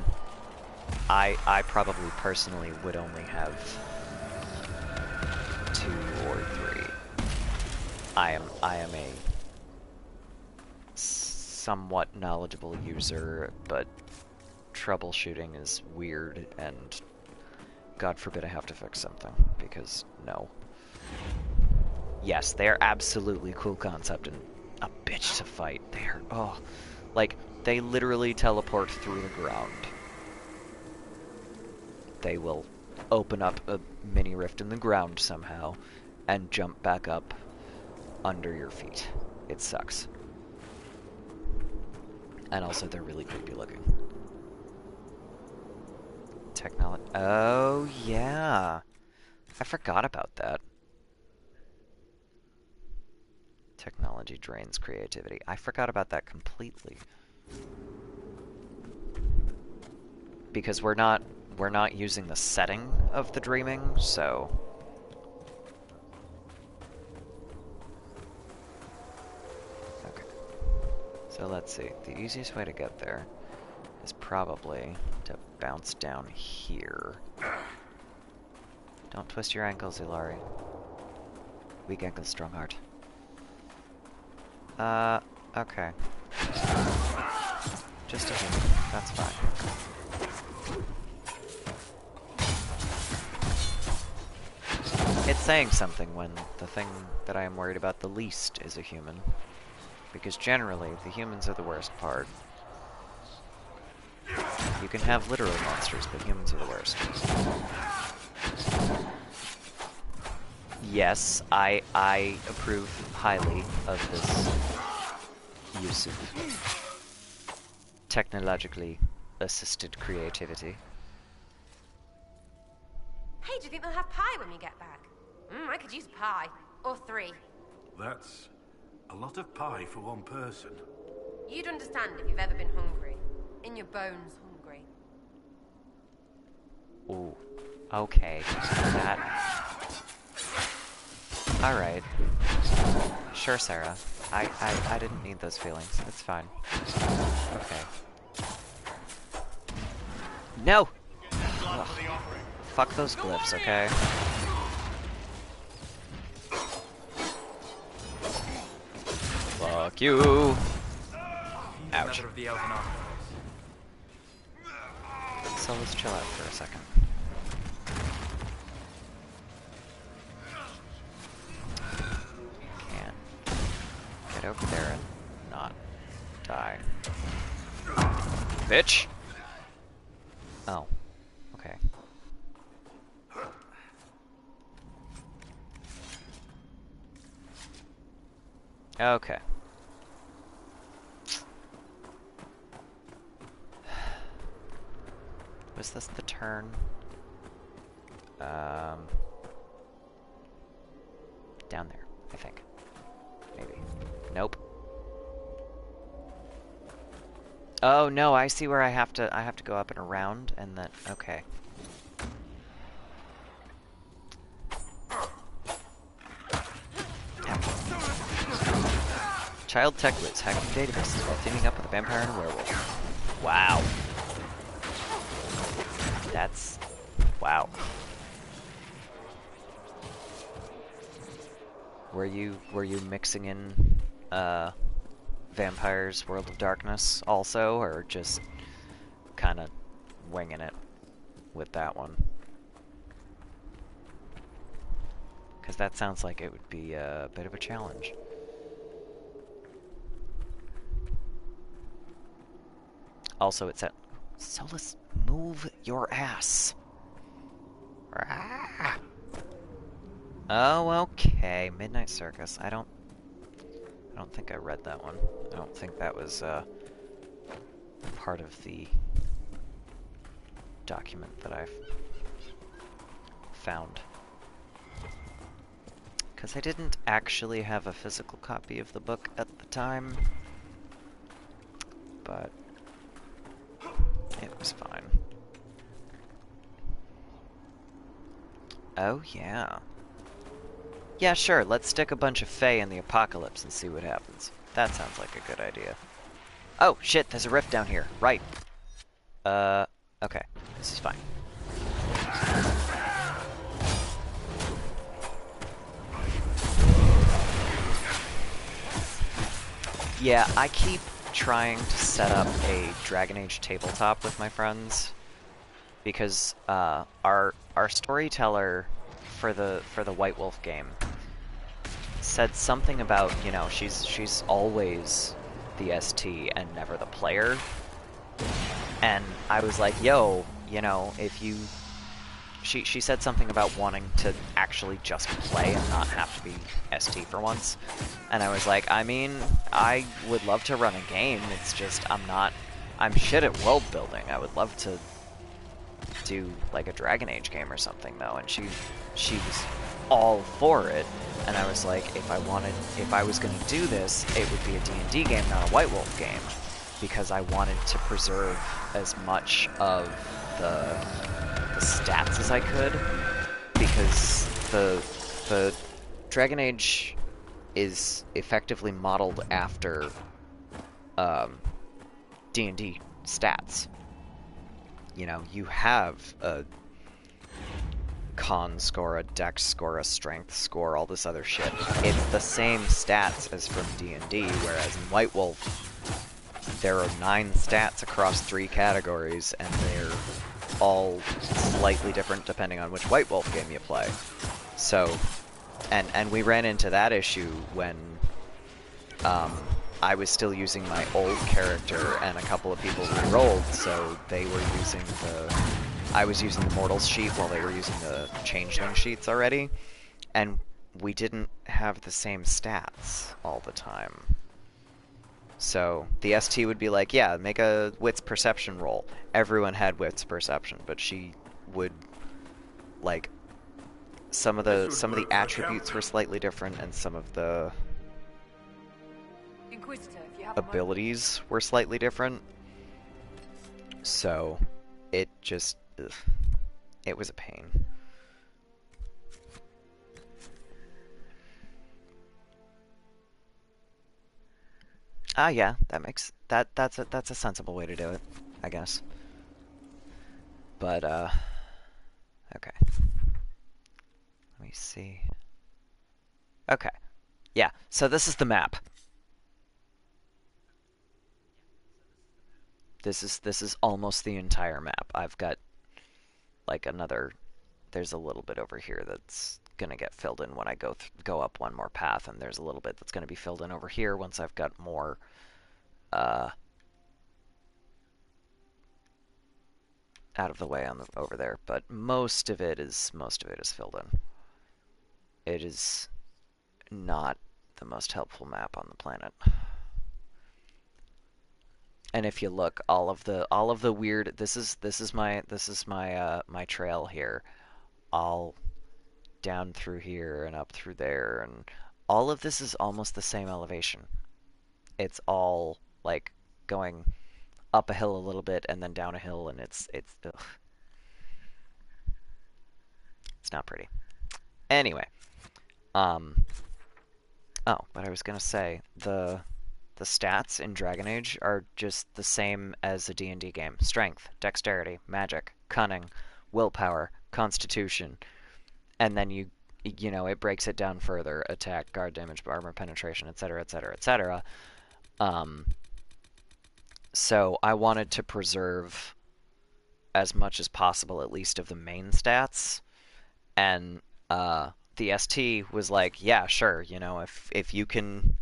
S1: I probably personally would only have 2 or 3. I am a somewhat knowledgeable user, but troubleshooting is weird, and God forbid I have to fix something, because no. Yes, they're absolutely cool concept and a bitch to fight. They're, oh, like, they literally teleport through the ground. They will open up a mini rift in the ground somehow and jump back up under your feet. It sucks. And also, they're really creepy looking. Technology. Oh, yeah. I forgot about that. Technology drains creativity. I forgot about that completely. Because we're not using the setting of the dreaming, so okay. So let's see. The easiest way to get there is probably to bounce down here. Don't twist your ankles, Ilari. Weak ankles, strong heart. Okay. Just a human. That's fine. It's saying something when the thing that I am worried about the least is a human. Because generally, the humans are the worst part. You can have literal monsters, but humans are the worst. Yes, I approve highly of this use of technologically assisted creativity.
S6: Hey, do you think they'll have pie when we get back? I could use a pie. Or 3.
S2: That's a lot of pie for one person.
S6: You'd understand if you've ever been hungry. In your bones hungry.
S1: Ooh. Okay. That... Alright. Sure, Sarah. I didn't need those feelings. It's fine. Okay. No! Ugh. Fuck those glyphs, okay? Fuck you! Ouch. So let's chill out for a second. Can't get over there and not die. Bitch! Oh. Okay. Okay. Was this the turn? Down there, I think. Maybe. Nope. Oh no, I see where I have to go up and around and then okay. Child tech wits hacking databases while teaming up with a vampire and a werewolf. Wow. That's... wow. Were you mixing in, Vampires World of Darkness also, or just kinda winging it with that one? Because that sounds like it would be a bit of a challenge. Also, it said, Solus, move your ass. Ah. Oh, okay. Midnight Circus. I don't think I read that one. I don't think that was part of the document that I've found. Because I didn't actually have a physical copy of the book at the time. But it was fine. Oh, yeah. Yeah, sure, let's stick a bunch of Fae in the apocalypse and see what happens. That sounds like a good idea. Oh, shit, there's a rift down here. Right. Okay. This is fine. Yeah, I keep trying to set up a Dragon Age tabletop with my friends because our storyteller for the White Wolf game said something about, you know, she's always the ST and never the player. And I was like, yo, you know, if you... She said something about wanting to actually just play and not have to be ST for once. And I was like, I mean, I would love to run a game, it's just I'm shit at world building. I would love to do like a Dragon Age game or something though, and she was all for it. And I was like, if I was gonna do this, it would be a D&D game, not a White Wolf game, because I wanted to preserve as much of the stats as I could, because the Dragon Age is effectively modeled after D&D stats. You know, you have a con score, a dex score, a strength score, all this other shit. It's the same stats as from D&D, whereas in White Wolf there are 9 stats across 3 categories, and they're all slightly different depending on which White Wolf game you play. So, and we ran into that issue when I was still using my old character and a couple of people re-rolled, so they were using I was using the Mortals sheet while they were using the Changeling sheets already, and we didn't have the same stats all the time. So the ST would be like, yeah, make a wits perception roll. Everyone had wits perception, but she would, like, some of the attributes were slightly different, and some of the
S6: Inquisitor, if you have
S1: abilities were slightly different. So it just, ugh, it was a pain. Ah, yeah, that's a sensible way to do it, I guess. But okay. Let me see. Okay. Yeah, so this is the map. This is almost the entire map. I've got like there's a little bit over here that's gonna get filled in when I go up one more path, and there's a little bit that's gonna be filled in over here once I've got more out of the way over there. But most of it is filled in. It is not the most helpful map on the planet. And if you look, all of the weird, this is my my trail here, all down through here and up through there, and all of this is almost the same elevation. It's all like going up a hill a little bit and then down a hill, and it's ugh. It's not pretty. Anyway, oh, but I was gonna say, the stats in Dragon Age are just the same as a D&D game. Strength, dexterity, magic, cunning, willpower, constitution, and then you know, it breaks it down further: attack, guard damage, armor penetration, etc., etc., etc. So I wanted to preserve as much as possible, at least, of the main stats, and the ST was like, yeah, sure, you know, if you can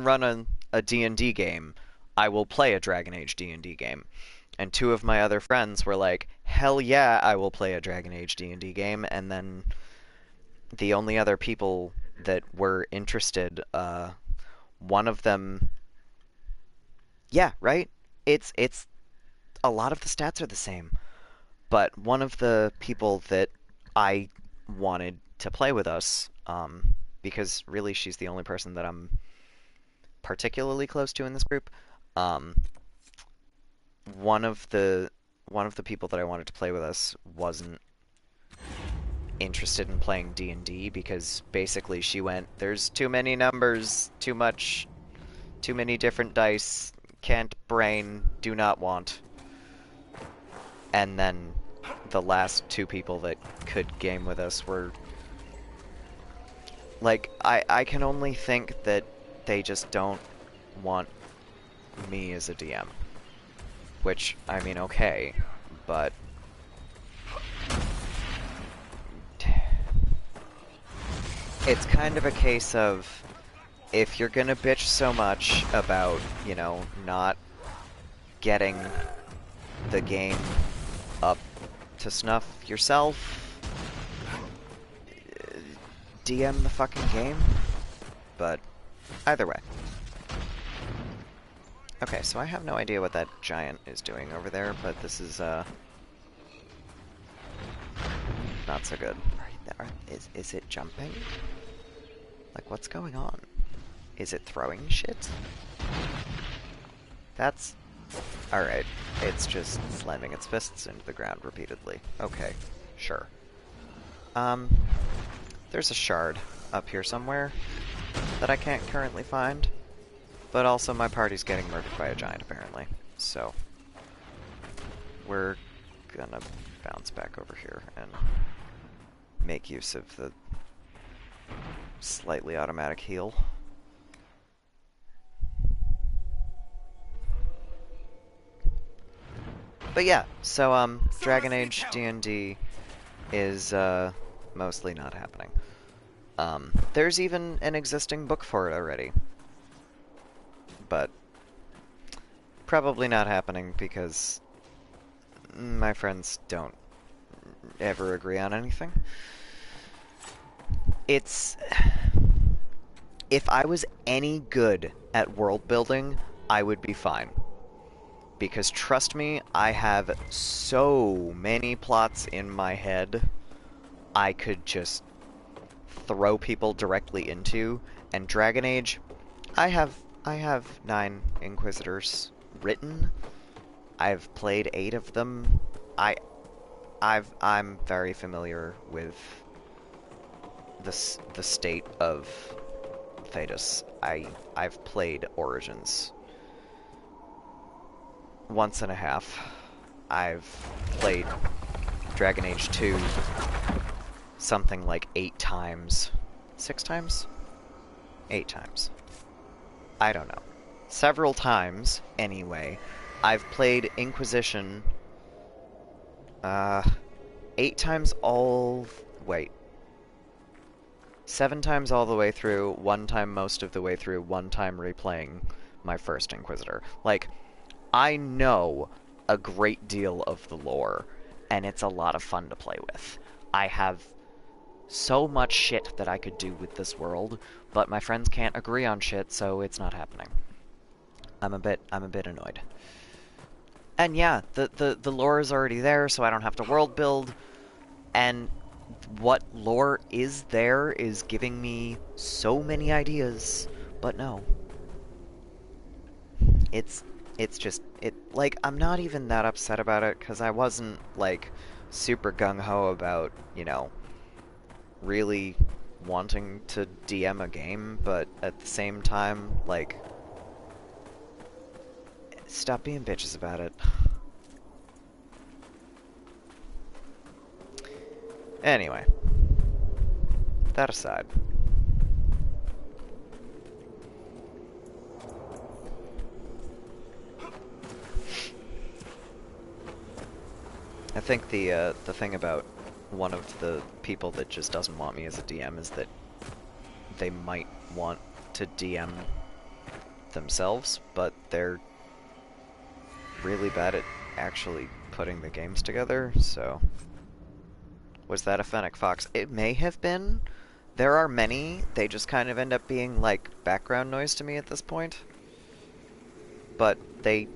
S1: run a D&D game, I will play a Dragon Age D&D game. And 2 of my other friends were like, hell yeah, I will play a Dragon Age D&D game. And then the only other people that were interested, one of them, yeah, right? It's a lot of the stats are the same, but one of the people that I wanted to play with us, because really she's the only person that I'm particularly close to in this group, one of the people that I wanted to play with us wasn't interested in playing D&D because basically she went, there's too many numbers, too many different dice, can't brain, do not want. And then the last two people that could game with us were... Like, I can only think that they just don't want me as a DM. Which, I mean, okay, but... It's kind of a case of, if you're gonna bitch so much about, you know, not getting the game up to snuff yourself, DM the fucking game. But either way. Okay, so I have no idea what that giant is doing over there, but this is not so good. Is it jumping? Like, what's going on? Is it throwing shit? That's... Alright, it's just slamming its fists into the ground repeatedly. Okay, sure. There's a shard up here somewhere that I can't currently find. But also my party's getting murdered by a giant, apparently. So, we're gonna bounce back over here and make use of the slightly automatic heal. But yeah, so Dragon Age D&D is mostly not happening. There's even an existing book for it already. But probably not happening because my friends don't ever agree on anything. It's... If I was any good at world building, I would be fine. Because trust me, I have so many plots in my head I could just throw people directly into. And Dragon Age, I have 9 Inquisitors written. I've played 8 of them. I'm very familiar with the state of Thedas. I've played Origins once and a half. I've played Dragon Age 2 something like 8 times. 6 times? 8 times. I don't know. Several times, anyway. I've played Inquisition 8 times all... Wait. 7 times all the way through, 1 time most of the way through, 1 time replaying my first Inquisitor. Like, I know a great deal of the lore, and it's a lot of fun to play with. I have so much shit that I could do with this world, but my friends can't agree on shit, so it's not happening. I'm a bit annoyed. And yeah, the lore is already there, so I don't have to world build, and what lore is there is giving me so many ideas, but no. It's just, like, I'm not even that upset about it, because I wasn't, like, super gung-ho about, you know, really wanting to DM a game, but at the same time, like, stop being bitches about it. Anyway, that aside. I think the thing about one of the people that just doesn't want me as a DM is that they might want to DM themselves, but they're really bad at actually putting the games together, so... Was that a Fennec Fox? It may have been. There are many. They just kind of end up being, like, background noise to me at this point. But they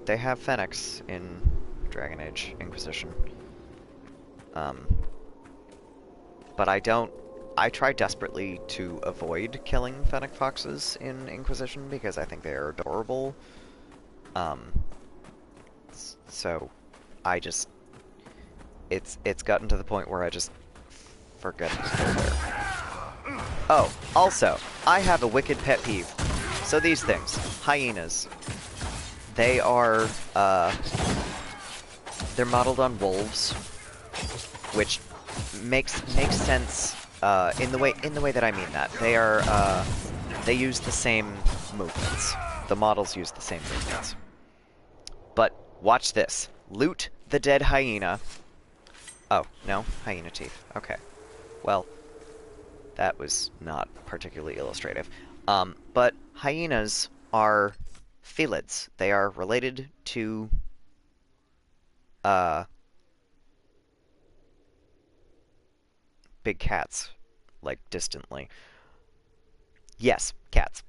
S1: have Fennecs in Dragon Age Inquisition. But I try desperately to avoid killing Fennec Foxes in Inquisition because I think they are adorable. So I just... It's gotten to the point where I just for goodness sake. Oh, also, I have a wicked pet peeve. So these things, hyenas, they are, they're modeled on wolves, which makes sense, in the way that I mean that. They are, they use the same movements. The models use the same movements. But watch this. Loot the dead hyena. Oh, no? Hyena teeth. Okay. Well, that was not particularly illustrative. But hyenas are felids. They are related to, big cats. Like, distantly. Yes, cats.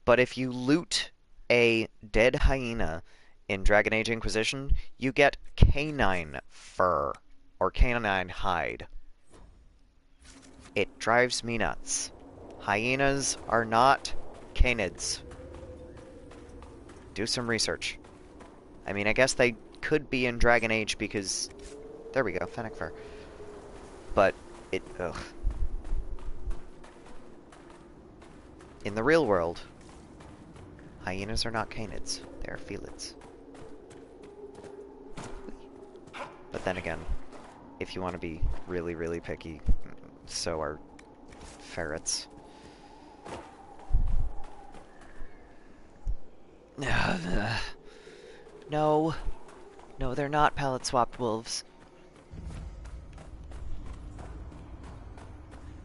S1: But if you loot a dead hyena in Dragon Age Inquisition, you get canine fur, or canine hide. It drives me nuts. Hyenas are not canids. Do some research. I mean, I guess they could be in Dragon Age because... There we go, fennec fur. But, ugh. In the real world, hyenas are not canids. They are felids. But then again, if you want to be really, really picky, so are ferrets. No. No, they're not palette-swapped wolves.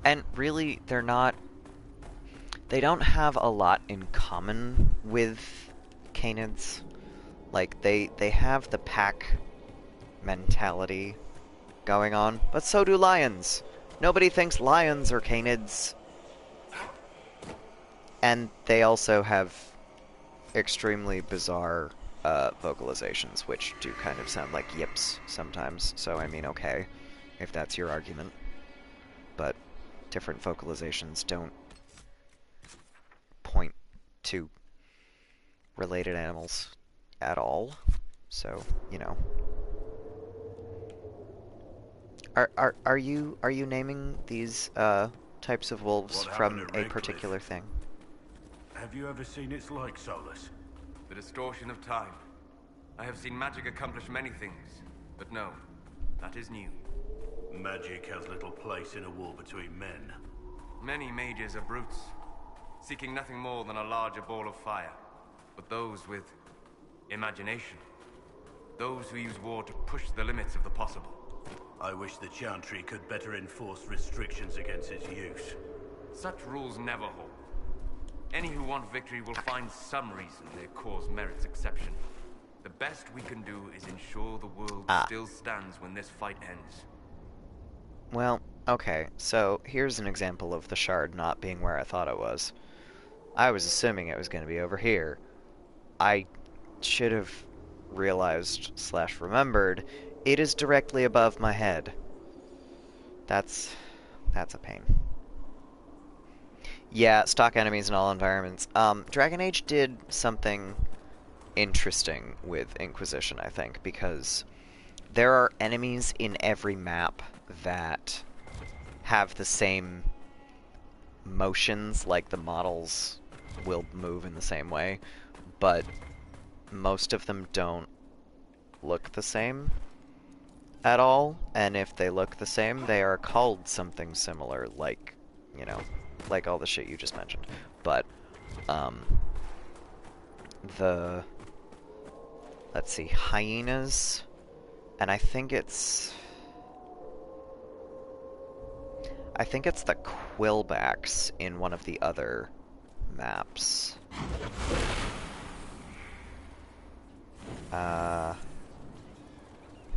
S1: And really, they're not... They don't have a lot in common with canids. Like, they have the pack mentality going on, but so do lions. Nobody thinks lions are canids. And they also have extremely bizarre vocalizations, which do kind of sound like yips sometimes. So, I mean, okay, if that's your argument. But different vocalizations don't point to related animals at all. So, you know. Are you naming these types of wolves from a particular thing?
S2: Have you ever seen its like, Solus?
S7: The distortion of time. I have seen magic accomplish many things, but no, that is new.
S2: Magic has little place in a war between men.
S7: Many mages are brutes, seeking nothing more than a larger ball of fire. But those with imagination, those who use war to push the limits of the possible.
S2: I wish the Chantry could better enforce restrictions against its use.
S7: Such rules never hold. Any who want victory will find some reason their cause merits exception. The best we can do is ensure the world still stands when this fight ends.
S1: Well, okay, so here's an example of the shard not being where I thought it was. I was assuming it was going to be over here. I should have realized / remembered it is directly above my head. That's a pain. Yeah, stock enemies in all environments. Dragon Age did something interesting with Inquisition, I think, because there are enemies in every map that have the same motions, like the models will move in the same way, but most of them don't look the same at all, and if they look the same, they are called something similar, like, you know, like all the shit you just mentioned. But, let's see, hyenas, and I think it's the quillbacks in one of the other maps.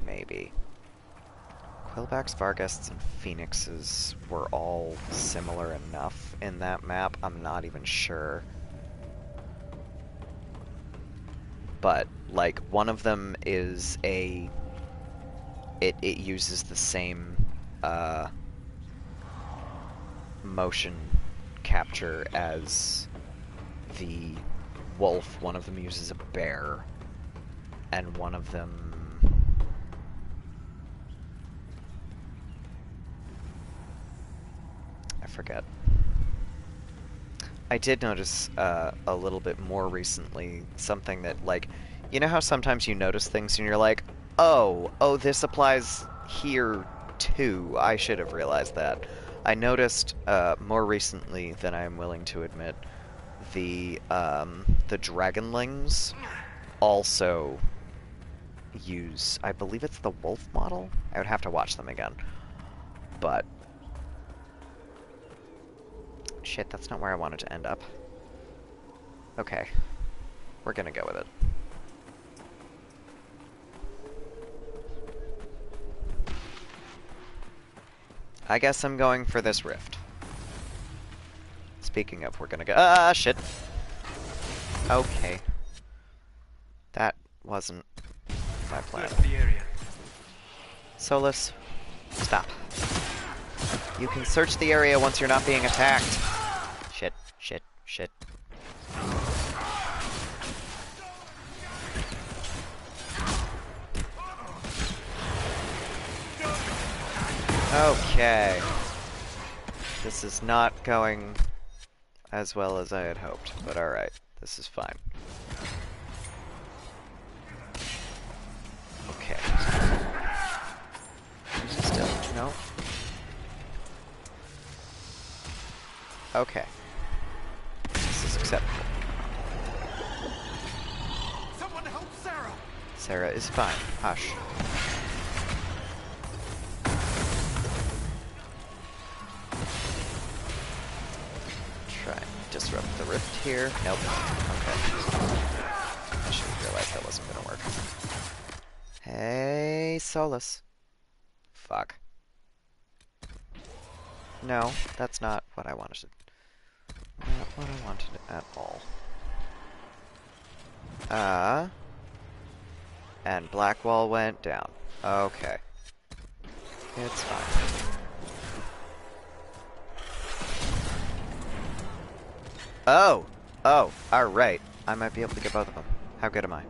S1: Maybe. Quillbacks, Varghests, and Phoenixes were all similar enough in that map. I'm not even sure. But, like, one of them is a... It uses the same, motion capture as the wolf. One of them uses a bear. And one of them... forget. I did notice a little bit more recently something that, like, you know how sometimes you notice things and you're like, oh, this applies here too. I should have realized that. I noticed more recently than I am willing to admit the dragonlings also use, I believe it's the wolf model? I would have to watch them again. But shit, that's not where I wanted to end up. Okay. We're gonna go with it. I guess I'm going for this rift. Speaking of, we're gonna go— ah, shit! Okay. That wasn't my plan. Solus, stop. You can search the area once you're not being attacked. Shit, shit, shit. Okay. This is not going as well as I had hoped, but alright. This is fine. Okay. Still, no. Okay. This is acceptable.
S2: Someone help Sarah!
S1: Sarah is fine. Hush. Try and disrupt the rift here. Nope. Okay. I should have realized that wasn't gonna work. Hey, Solus. Fuck. No, that's not what I wanted to— not what I wanted at all. And Blackwall went down. Okay. It's fine. Oh! Oh, alright. I might be able to get both of them. How good am I?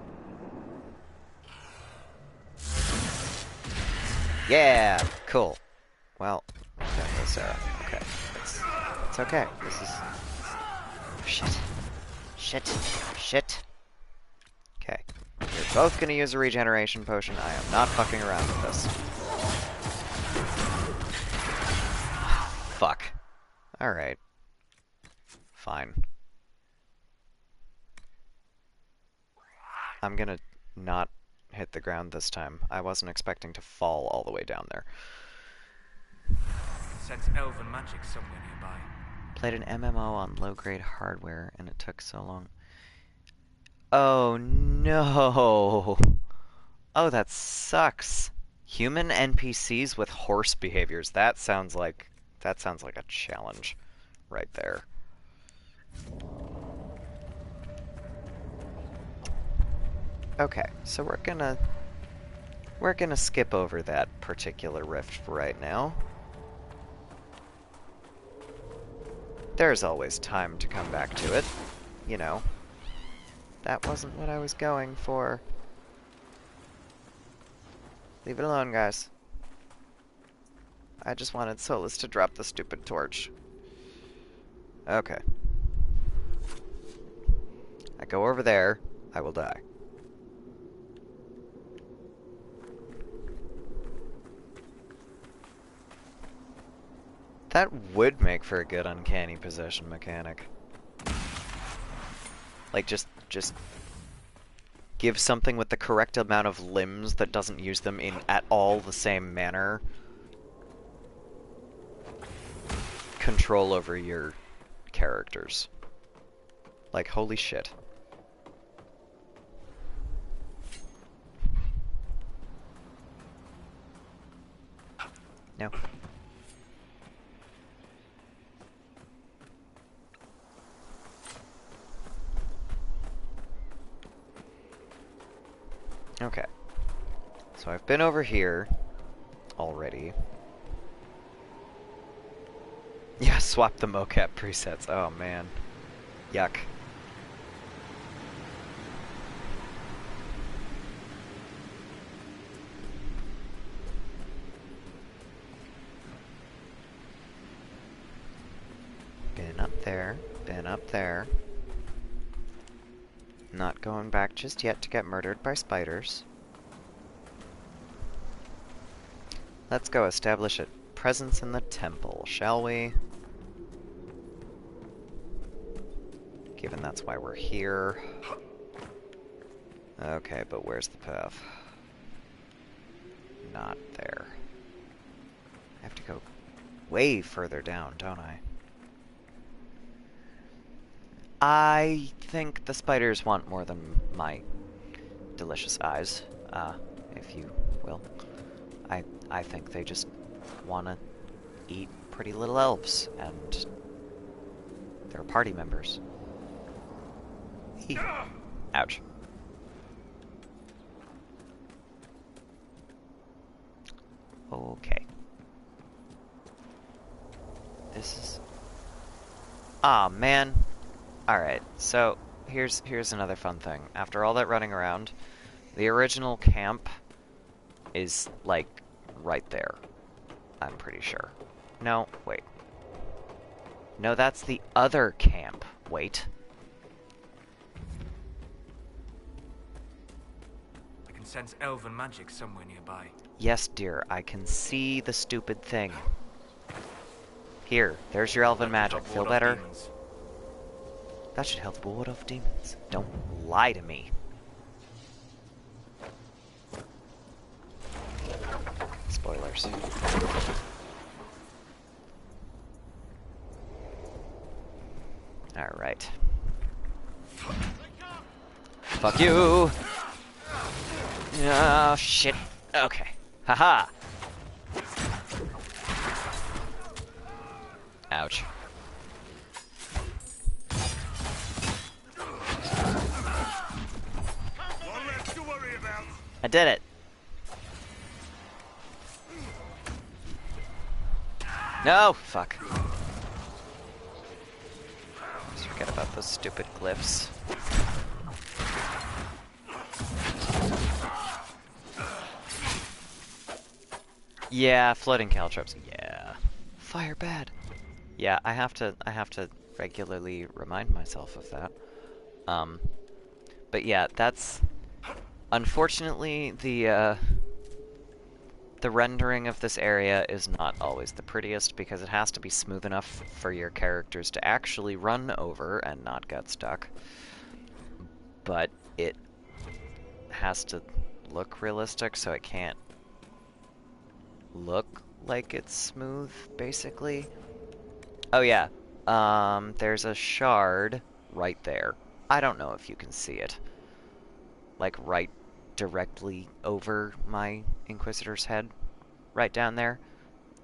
S1: Yeah! Cool. Well, okay, Sarah. Okay. It's okay. This is— shit. Shit. Shit. Okay. You're both gonna use a regeneration potion. I am not fucking around with this. Fuck. Alright. Fine. I'm gonna not hit the ground this time. I wasn't expecting to fall all the way down there.
S7: Sense elven magic somewhere nearby.
S1: Played an MMO on low-grade hardware, and it took so long. Oh no! Oh, that sucks. Human NPCs with horse behaviors. That sounds like a challenge right there. Okay, so we're gonna skip over that particular rift for right now. There's always time to come back to it, you know. That wasn't what I was going for. Leave it alone, guys. I just wanted Solus to drop the stupid torch. Okay. I go over there, I will die. That would make for a good uncanny possession mechanic. Like, just give something with the correct amount of limbs that doesn't use them in at all the same manner control over your characters. Like, holy shit. No. Okay. So I've been over here already. Yeah, swap the mocap presets. Oh man. Yuck. Been up there. Been up there. Not going back just yet to get murdered by spiders. Let's go establish a presence in the temple, shall we? Given that's why we're here. Okay, but where's the path? Not there. I have to go way further down, don't I? I think the spiders want more than my delicious eyes, if you will. I think they just want to eat pretty little elves, and they're party members. Ouch. Okay. This is... Ah, man. Alright, so here's another fun thing. After all that running around, the original camp is, like, right there. I'm pretty sure. No, wait. No, that's the other camp. Wait.
S7: I can sense elven magic somewhere nearby.
S1: Yes, dear, I can see the stupid thing. Here, there's your elven magic. Feel better? That should help ward off demons. Don't lie to me. Spoilers. Alright. Fuck you! Oh, shit. Okay. Haha! Ouch. I did it! No! Fuck. Just forget about those stupid glyphs. Yeah, floating caltrops. Yeah. Fire bad. Yeah, I have to regularly remind myself of that. But yeah, that's unfortunately the rendering of this area is not always the prettiest because it has to be smooth enough for your characters to actually run over and not get stuck. But it has to look realistic, so it can't look like it's smooth, basically. Oh yeah, there's a shard right there. I don't know if you can see it. Like right directly over my Inquisitor's head. Right down there.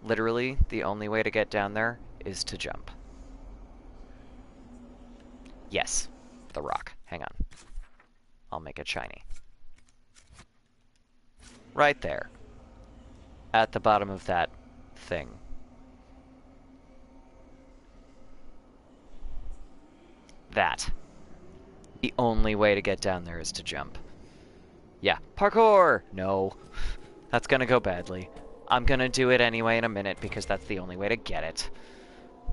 S1: Literally, the only way to get down there is to jump. Yes, the rock. Hang on. I'll make it shiny. Right there. At the bottom of that thing. That. The only way to get down there is to jump. Yeah, parkour! No. That's gonna go badly. I'm gonna do it anyway in a minute because that's the only way to get it.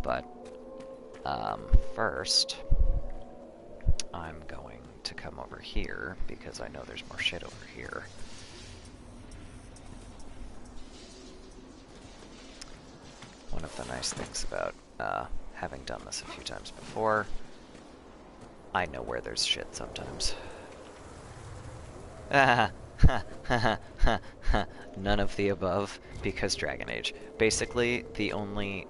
S1: But, first, I'm going to come over here because I know there's more shit over here. One of the nice things about having done this a few times before, I know where there's shit sometimes. None of the above, because Dragon Age. Basically, the only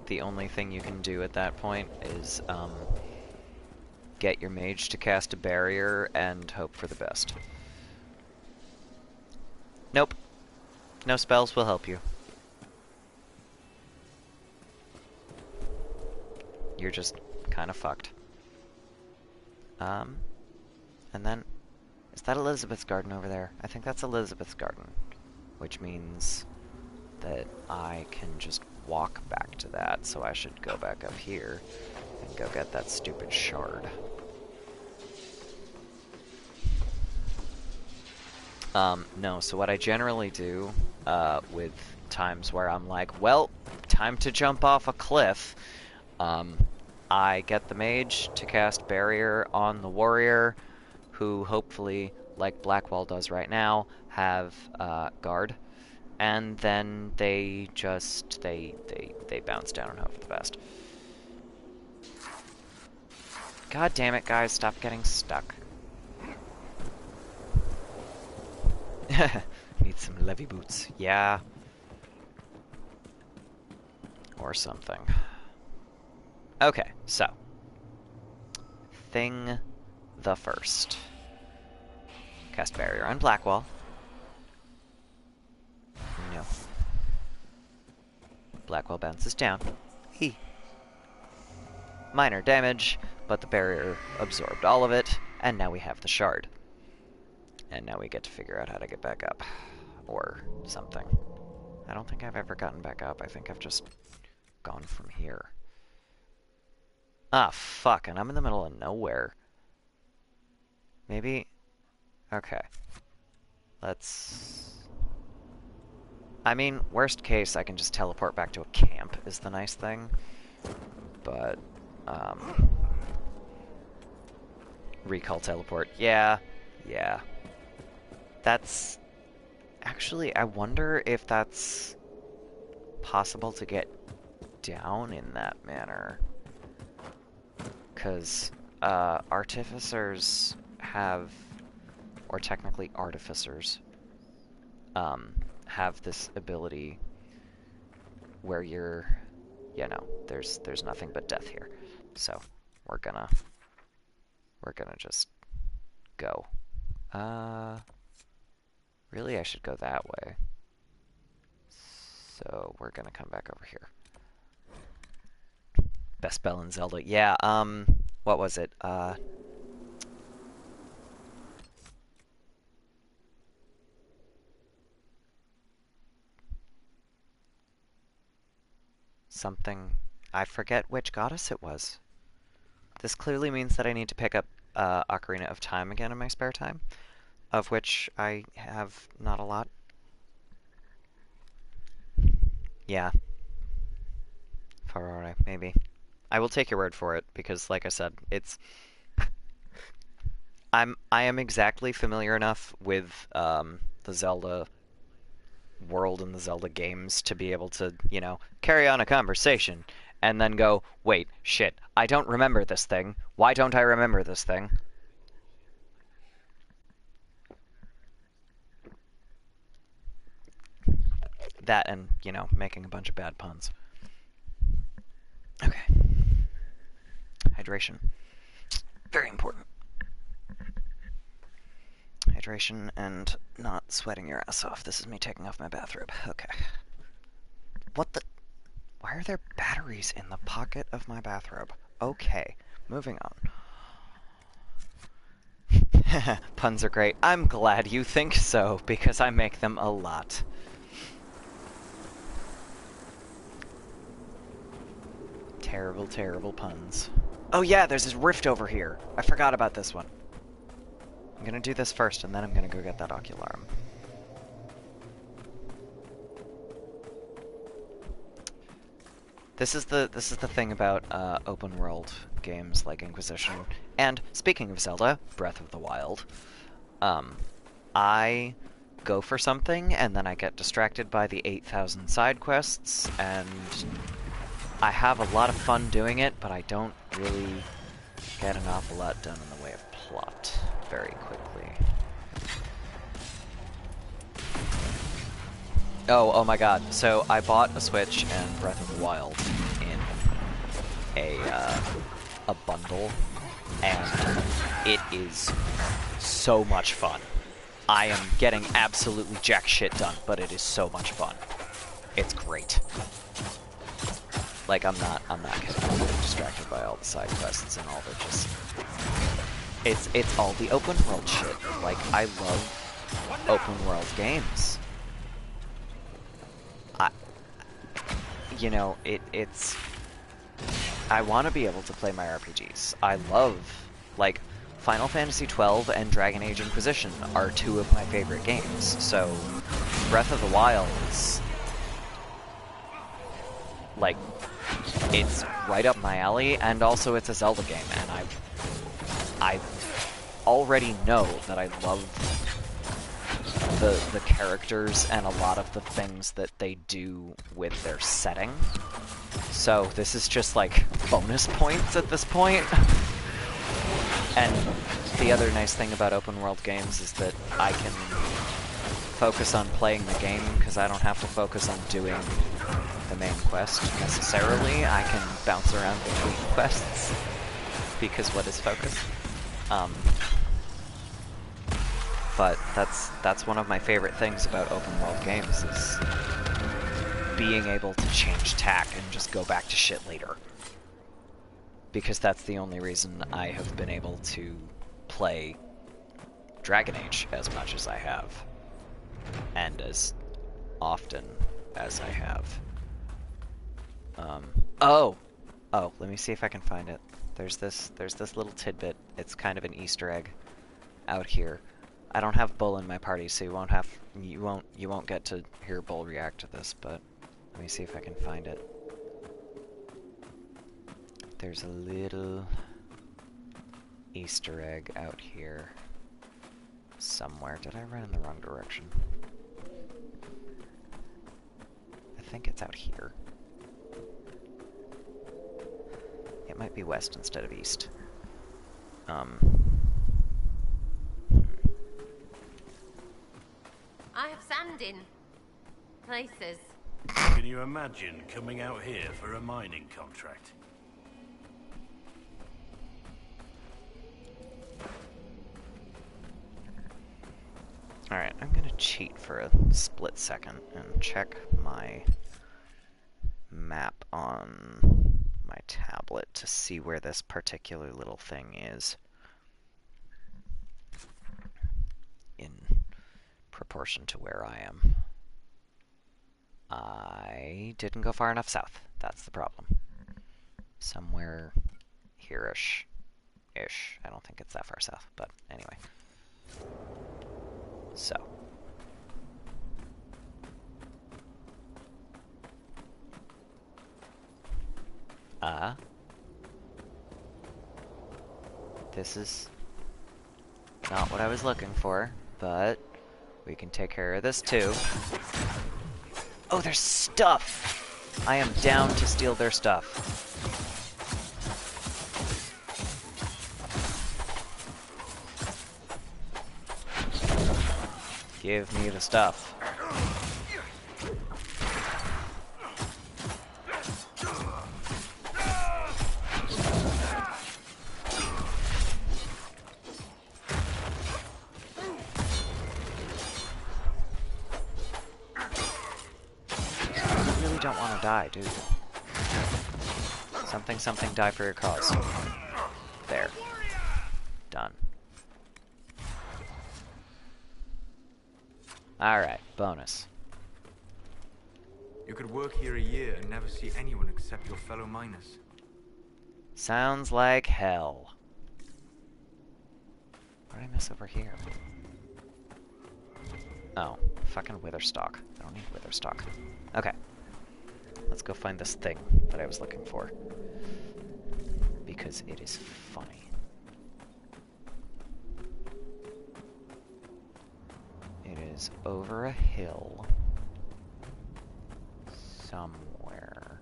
S1: thing you can do at that point is get your mage to cast a barrier and hope for the best. Nope. No spells will help you. You're just kind of fucked. And then, is that Elizabeth's garden over there? I think that's Elizabeth's garden, which means that I can just walk back to that, so I should go back up here and go get that stupid shard. No, so what I generally do, with times where I'm like, well, time to jump off a cliff, I get the mage to cast Barrier on the warrior, who hopefully, like Blackwall does right now, have guard, and then they just they bounce down and hope for the best. God damn it, guys! Stop getting stuck. Need some levy boots, yeah, or something. Okay, so thing the first. Cast Barrier on Blackwall. No. Blackwall bounces down. Minor damage, but the barrier absorbed all of it, and now we have the shard. And now we get to figure out how to get back up. Or something. I don't think I've ever gotten back up. I think I've just gone from here. Ah, fuck, and I'm in the middle of nowhere. Maybe... Okay. Let's... I mean, worst case, I can just teleport back to a camp, is the nice thing. But, recall teleport. Yeah. That's... Actually, I wonder if that's possible to get down in that manner. Because, artificers have... Or technically artificers, have this ability where you're, you know, there's nothing but death here. So we're gonna just go. Really, I should go that way. So we're gonna come back over here. Best spell in Zelda. Yeah, what was it? Something... I forget which goddess it was. This clearly means that I need to pick up Ocarina of Time again in my spare time, of which I have not a lot. Yeah. Farore, maybe. I will take your word for it, because like I said, it's... I am exactly familiar enough with the Zelda world and the Zelda games to be able to, you know, carry on a conversation and then go, wait, shit, I don't remember this thing. Why don't I remember this thing? That and, you know, making a bunch of bad puns. Okay. Hydration. Very important. Hydration and not sweating your ass off. This is me taking off my bathrobe. Okay. What the... Why are there batteries in the pocket of my bathrobe? Okay. Moving on. Puns are great. I'm glad you think so, because I make them a lot. Terrible, terrible puns. Oh yeah, there's this rift over here. I forgot about this one. I'm gonna do this first, and then I'm gonna go get that ocularum. This is the thing about open world games like Inquisition. And speaking of Zelda, Breath of the Wild, I go for something, and then I get distracted by the 8,000 side quests, and I have a lot of fun doing it, but I don't really get an awful lot done in the way of plot very quickly. Oh my god. So I bought a Switch and Breath of the Wild in a bundle, and it is so much fun. I am getting absolutely jack shit done, but it is so much fun. It's great. Like, I'm not kidding. I'm getting distracted by all the side quests and all the just... It's all the open world shit. Like, I love open world games. You know, it's... I want to be able to play my RPGs. I love, like, Final Fantasy XII and Dragon Age Inquisition are two of my favorite games. So, Breath of the Wild is... like, it's right up my alley, and also it's a Zelda game, and I already know that I love the characters and a lot of the things that they do with their setting. So this is just like bonus points at this point. And the other nice thing about open world games is that I can focus on playing the game because I don't have to focus on doing the main quest necessarily. I can bounce around between quests because what is focus? But that's one of my favorite things about open world games is being able to change tack and just go back to shit later. Because that's the only reason I have been able to play Dragon Age as much as I have. And as often as I have. Oh, let me see if I can find it. There's this little tidbit. It's kind of an Easter egg out here. I don't have Bull in my party, so you won't get to hear Bull react to this, but let me see if I can find it. There's a little Easter egg out here somewhere. Did I run in the wrong direction? I think it's out here. It might be west instead of east.
S6: I have sand in places.
S8: Can you imagine coming out here for a mining contract?
S1: Alright, I'm gonna cheat for a split second and check my map on my tablet to see where this particular little thing is in proportion to where I am. I didn't go far enough south. That's the problem. Somewhere here-ish. I don't think it's that far south, but anyway. So. This is not what I was looking for, but we can take care of this too. Oh, there's stuff! I am down to steal their stuff. Give me the stuff. Don't want to die, dude. Something, die for your cause. There. Done. Alright, bonus.
S7: You could work here a year and never see anyone except your fellow miners.
S1: Sounds like hell. What did I miss over here? Oh, fucking Witherstock. I don't need Witherstock. Okay. Let's go find this thing that I was looking for. Because it is funny. It is over a hill. Somewhere.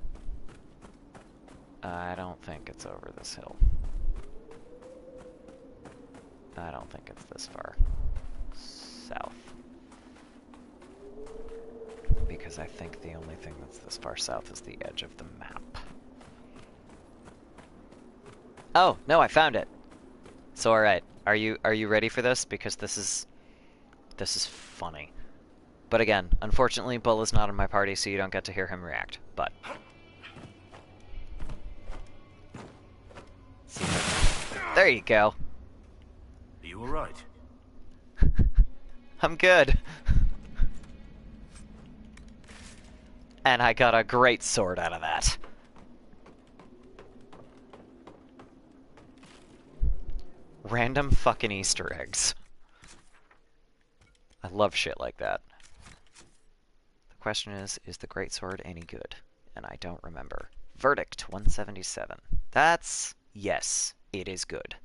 S1: I don't think it's over this hill. I don't think it's this far. South. Because I think the only thing that's this far south is the edge of the map. Oh, no, I found it! So alright, are you ready for this? Because this is funny. But again, unfortunately Bull is not in my party, so you don't get to hear him react. But there you go.
S8: Are you alright?
S1: I'm good. And I got a great sword out of that. Random fucking Easter eggs. I love shit like that. The question is the great sword any good? and I don't remember. Verdict 177. That's... yes, it is good.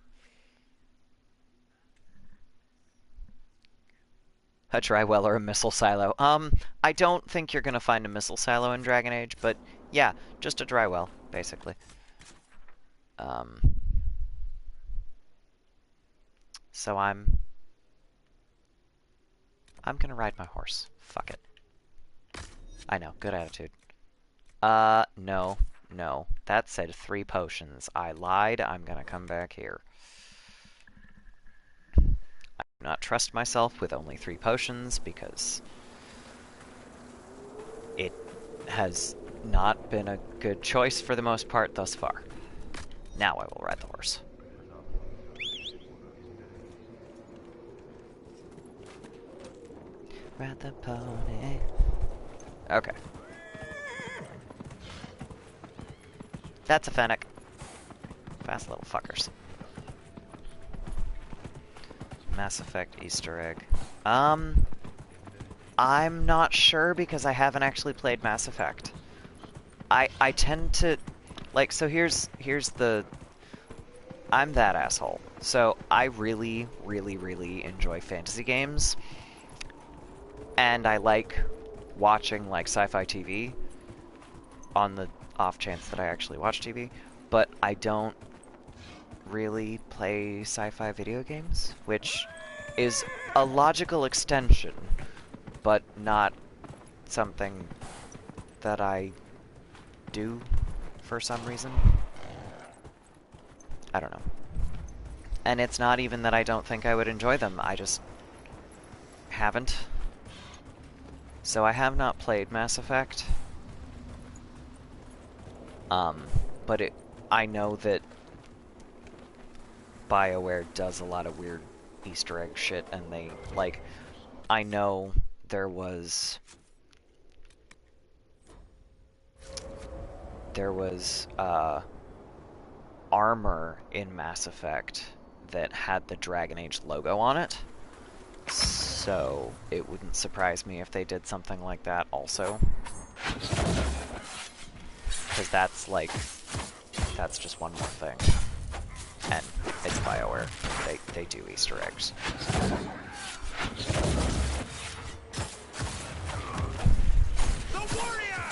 S1: A dry well or a missile silo. I don't think you're gonna find a missile silo in Dragon Age, but yeah, just a dry well, basically. So I'm gonna ride my horse. Fuck it. I know, good attitude. No. That said 3 potions. I lied, I'm gonna come back here. I do not trust myself with only 3 potions, because it has not been a good choice for the most part thus far. Now I will ride the horse. Ride the pony. Okay. That's a fennec. Fast little fuckers. Mass Effect Easter egg. I'm not sure because I haven't actually played Mass Effect. I tend to... like, so here's the... I'm that asshole. So I really, really, really enjoy fantasy games. And I like watching, like, sci-fi TV on the off chance that I actually watch TV. But I don't really play sci-fi video games, which is a logical extension, but not something that I do for some reason. I don't know. And it's not even that I don't think I would enjoy them, I just haven't. So I have not played Mass Effect. But I know that BioWare does a lot of weird Easter egg shit, and they, like, I know there was armor in Mass Effect that had the Dragon Age logo on it, so it wouldn't surprise me if they did something like that also. Because that's, like, that's just one more thing. And it's BioWare. They do Easter eggs.
S2: The warrior!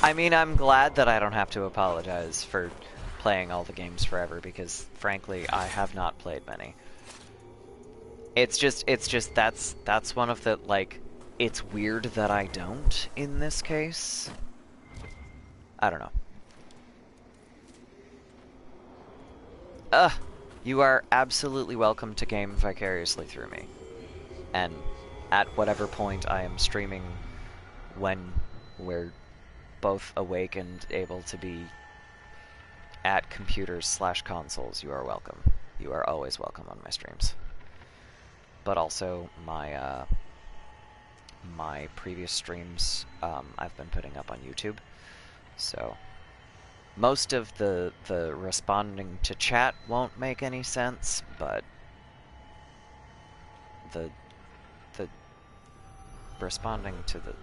S1: I mean, I'm glad that I don't have to apologize for playing all the games forever, because, frankly, I have not played many. It's just that's one of the, like, it's weird that I don't in this case. I don't know. You are absolutely welcome to game vicariously through me. And at whatever point I am streaming when we're both awake and able to be at computers/consoles, you are welcome. You are always welcome on my streams. But also, my my previous streams, I've been putting up on YouTube. So, most of the responding to chat won't make any sense, but the responding to the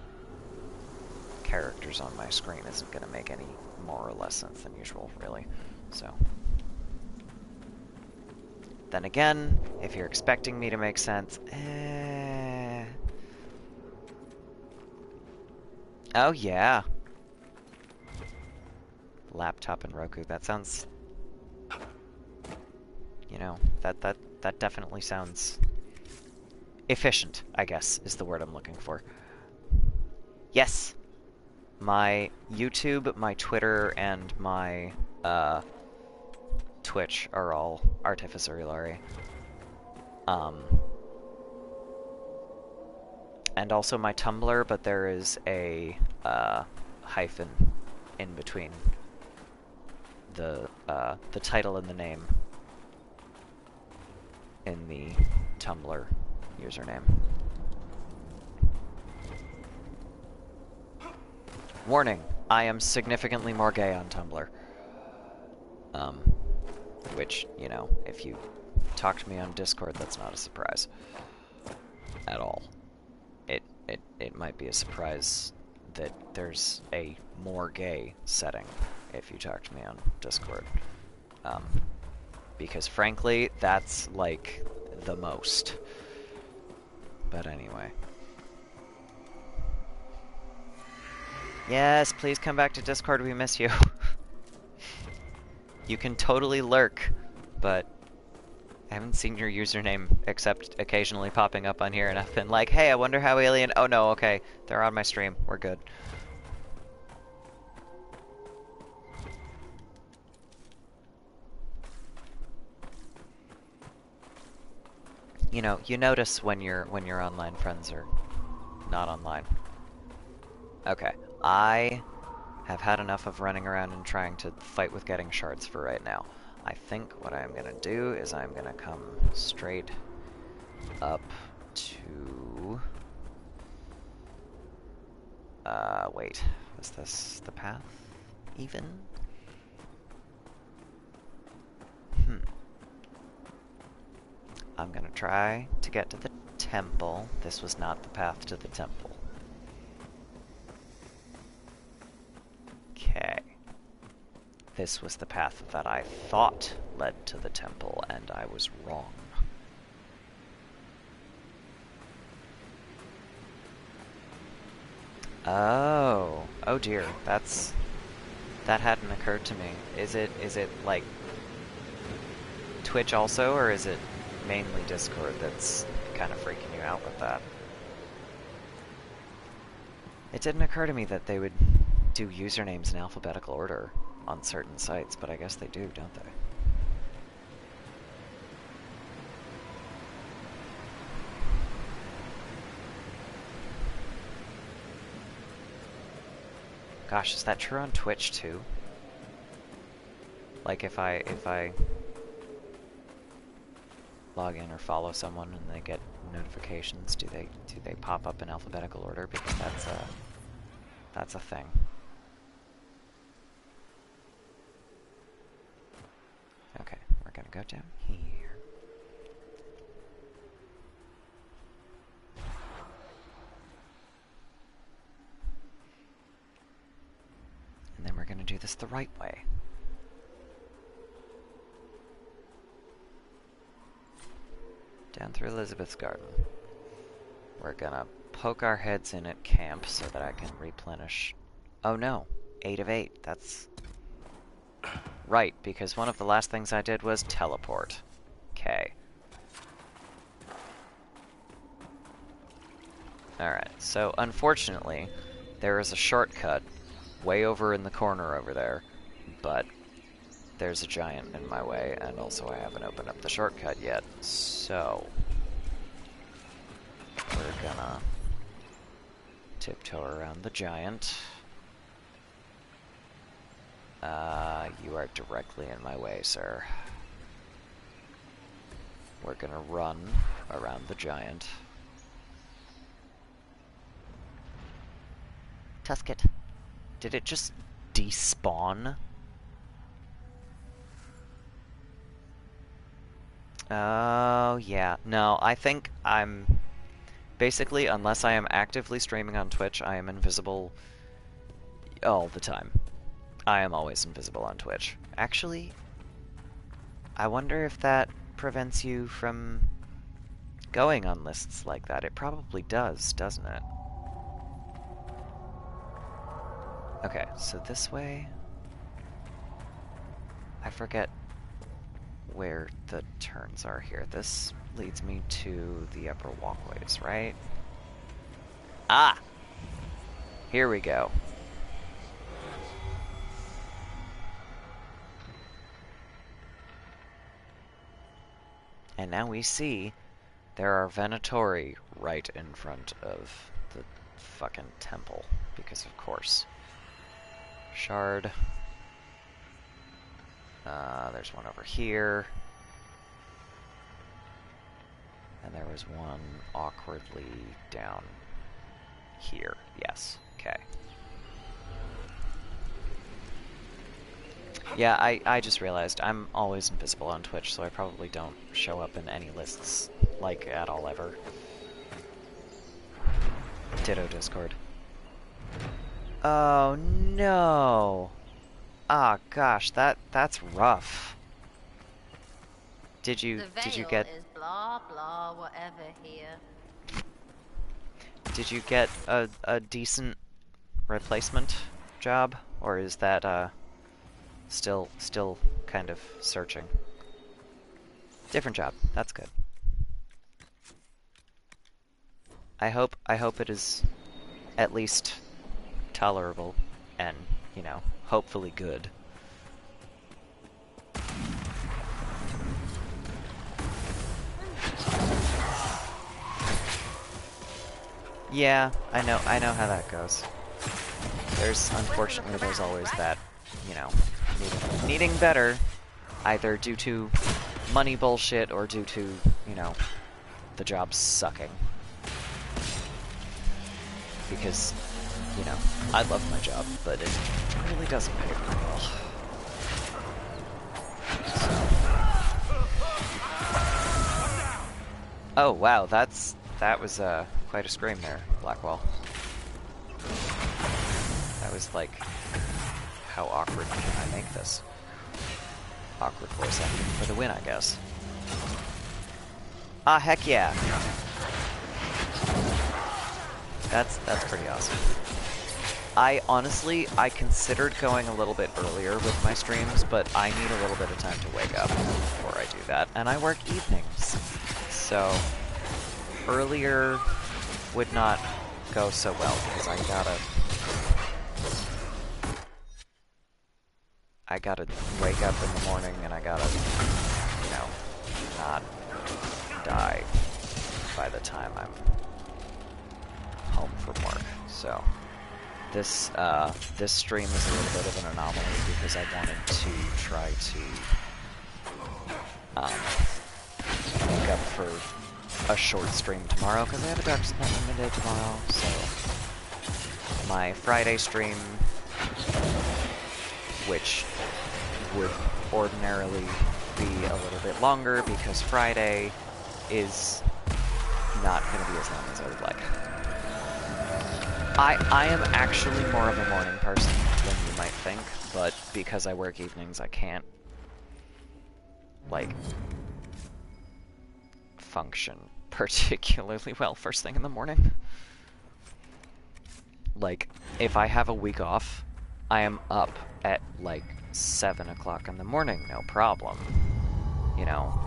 S1: characters on my screen isn't going to make any more or less sense than usual, really. So, then again, if you're expecting me to make sense, oh yeah. Laptop and Roku, that sounds, you know, that definitely sounds efficient, I guess, is the word I'm looking for. Yes! My YouTube, my Twitter, and my, Twitch are all artificerilari. And also my Tumblr, but there is a, hyphen in between the title and the name in the Tumblr username. Warning, I am significantly more gay on Tumblr. Which, you know, if you talk to me on Discord, that's not a surprise. At all. it might be a surprise that there's a more gay setting if you talk to me on Discord. Because frankly, that's like the most. But anyway. Yes, please come back to Discord, we miss you. You can totally lurk, but I haven't seen your username except occasionally popping up on here, and I've been like, hey, I wonder how alien... Oh no, okay, they're on my stream, we're good. You know, you notice when your online friends are not online. Okay, I have had enough of running around and trying to fight with getting shards for right now. I think what I'm gonna do is I'm gonna come straight up to... wait, was this the path even? I'm gonna try to get to the temple. This was not the path to the temple. Okay. This was the path that I thought led to the temple, and I was wrong. Oh. Oh dear. That hadn't occurred to me. Is it like Twitch also, or is it mainly Discord that's kind of freaking you out with that? It didn't occur to me that they would do usernames in alphabetical order on certain sites, but I guess they do, don't they? Gosh, is that true on Twitch too? Like if I log in or follow someone and they get notifications, do they pop up in alphabetical order? Because that's a thing. Okay, we're gonna go down here. And then we're gonna do this the right way. Down through Elizabeth's garden. We're gonna poke our heads in at camp so that I can replenish. Oh no, 8 of 8. That's right, because one of the last things I did was teleport. Okay. Alright, so unfortunately, there is a shortcut way over in the corner over there, but there's a giant in my way, and also I haven't opened up the shortcut yet, so we're gonna tiptoe around the giant. You are directly in my way, sir. We're gonna run around the giant. Tusket. Did it just despawn? Oh, yeah. No, I think I'm... Basically, unless I am actively streaming on Twitch, I am invisible all the time. I am always invisible on Twitch. Actually, I wonder if that prevents you from going on lists like that. It probably does, doesn't it? Okay, so this way... I forget where the turns are here. This leads me to the upper walkways, right? Ah! Here we go. And now we see there are Venatori right in front of the fucking temple, because of course. Shard. There's one over here. And there was one awkwardly down here. Yes. Okay. Yeah, I just realized I'm always invisible on Twitch, so I probably don't show up in any lists, like, at all ever. Ditto Discord. Oh no! Ah, gosh, that's rough. Did you get
S5: is blah blah whatever here.
S1: Did you get a decent replacement job, or is that still kind of searching? Different job. That's good. I hope it is at least tolerable and, you know, hopefully good. Yeah, I know how that goes. Unfortunately, there's always that, you know, needing better, either due to money bullshit or due to, you know, the job sucking. Because, you know, I love my job, but it really doesn't pay very well. Oh wow, that was quite a scream there, Blackwall. That was like, how awkward can I make this? Awkward for a second for the win, I guess. Ah, heck yeah! That's pretty awesome. I considered going a little bit earlier with my streams, but I need a little bit of time to wake up before I do that, and I work evenings. So, earlier would not go so well, because I gotta wake up in the morning, and I gotta, you know, not die by the time I'm home from work. So, this stream is a little bit of an anomaly, because I wanted to try to, make up for a short stream tomorrow, because I have a doctor's appointment midday tomorrow, so my Friday stream, which would ordinarily be a little bit longer, because Friday is not going to be as long as I would like. I am actually more of a morning person than you might think, but because I work evenings, I can't, like, function particularly well first thing in the morning. Like, if I have a week off, I am up at, like, 7 o'clock in the morning, no problem. You know,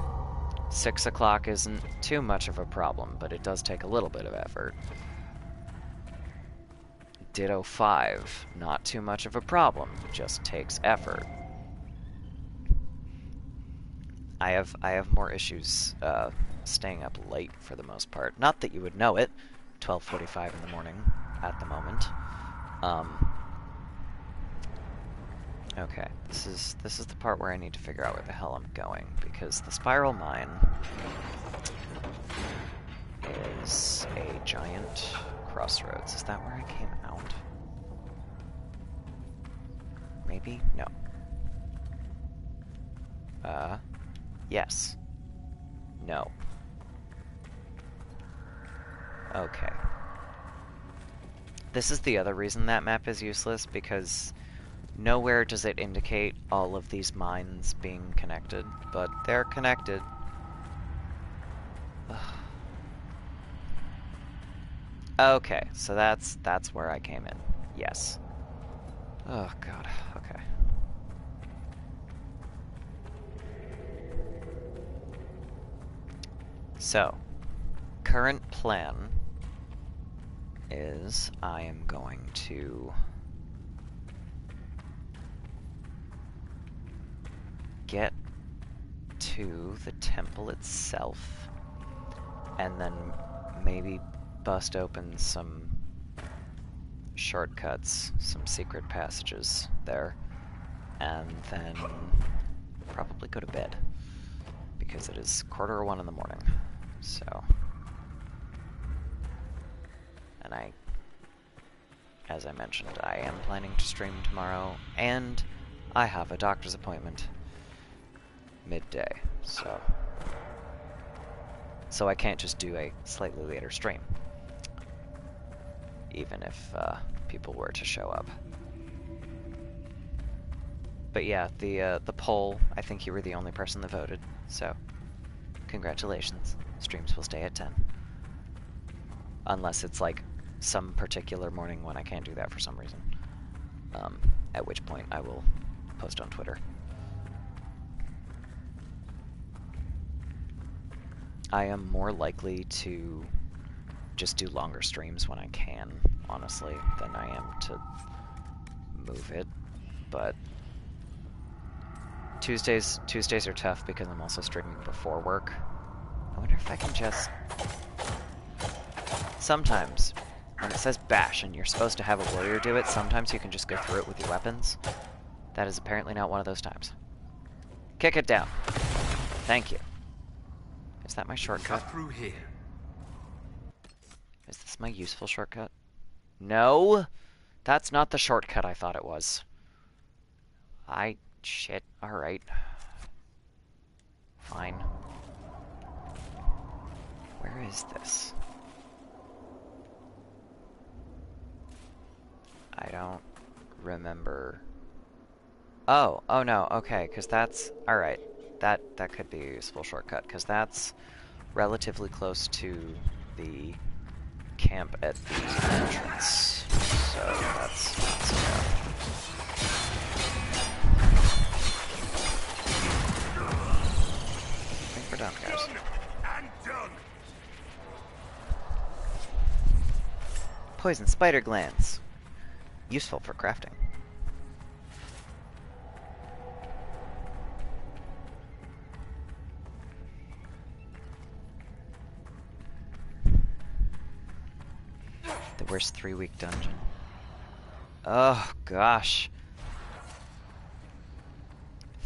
S1: 6 o'clock isn't too much of a problem, but it does take a little bit of effort. Ditto 5, not too much of a problem, just takes effort. I have more issues staying up late for the most part. Not that you would know it. 12:45 in the morning at the moment. Okay, this is the part where I need to figure out where the hell I'm going, because the spiral mine is a giant crossroads. Is that where I came out? Maybe? No. Yes. No. Okay. This is the other reason that map is useless, because nowhere does it indicate all of these mines being connected, but they're connected. Okay, so that's where I came in. Yes. Oh god, okay. So, current plan is I am going to get to the temple itself, and then maybe bust open some shortcuts, some secret passages there, and then probably go to bed, because it is 1:45 in the morning. So, and as I mentioned, I am planning to stream tomorrow, and I have a doctor's appointment midday, so I can't just do a slightly later stream. even if people were to show up. But yeah, the poll, I think you were the only person that voted, so congratulations. Streams will stay at 10. Unless it's like some particular morning when I can't do that for some reason. At which point I will post on Twitter. I am more likely to just do longer streams when I can, honestly, than I am to move it, but Tuesdays are tough because I'm also streaming before work. I wonder if I can just... Sometimes, when it says bash and you're supposed to have a warrior do it, sometimes you can just go through it with your weapons. That is apparently not one of those times. Kick it down. Thank you. Is that my shortcut?
S4: Cut through here.
S1: Is this my useful shortcut? No! That's not the shortcut I thought it was. Shit. Alright. Fine. Where is this? I don't remember. Oh no, okay, because that's... Alright. That could be a useful shortcut, because that's relatively close to the camp at the entrance. So that's not so bad. I think we're done, guys. Poison spider glands. Useful for crafting. The worst 3-week dungeon. Oh, gosh.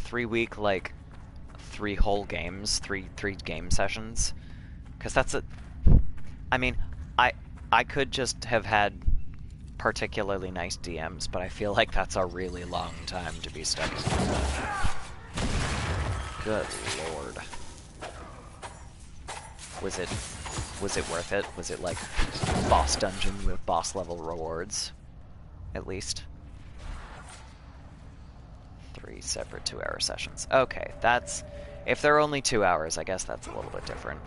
S1: 3-week, like, 3 whole games, three game sessions. Because that's a... I mean, I could just have had particularly nice DMs, but I feel like that's a really long time to be stuck in combat. Good lord. Was it worth it? Was it like boss dungeon with boss level rewards? At least. 3 separate 2-hour sessions. Okay, that's... If they're only 2 hours, I guess that's a little bit different.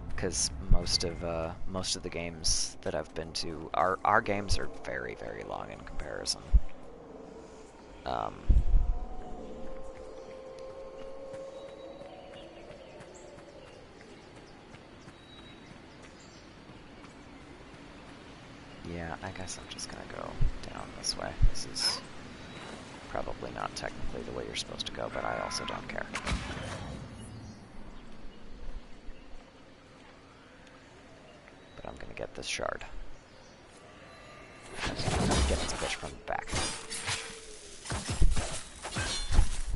S1: Because most of the games that I've been to, our games are very, very long in comparison. Yeah, I guess I'm just gonna go down this way. This is probably not technically the way you're supposed to go, but I also don't care. But I'm gonna get this shard. Get its bitch from the back.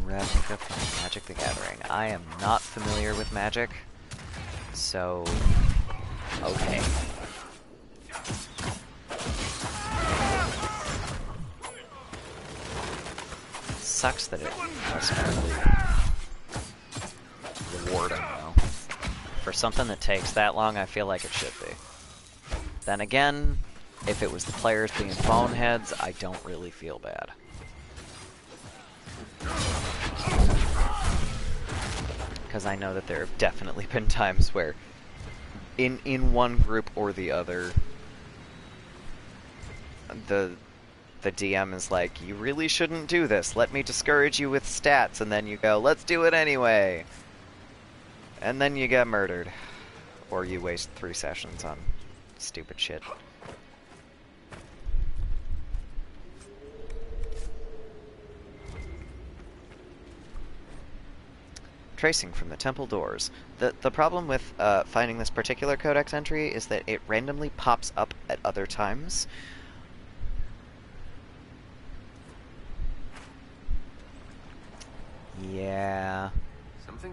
S1: Replica from Magic the Gathering. I am not familiar with Magic, so... okay. Sucks that it doesn't really reward him, though. For something that takes that long, I feel like it should be. Then again, if it was the players being boneheads, I don't really feel bad. Because I know that there have definitely been times where, in one group or the other, the DM is like, you really shouldn't do this, let me discourage you with stats, and then you go, let's do it anyway. And then you get murdered. Or you waste 3 sessions on stupid shit. Tracing from the temple doors. The problem with finding this particular codex entry is that it randomly pops up at other times. Yeah.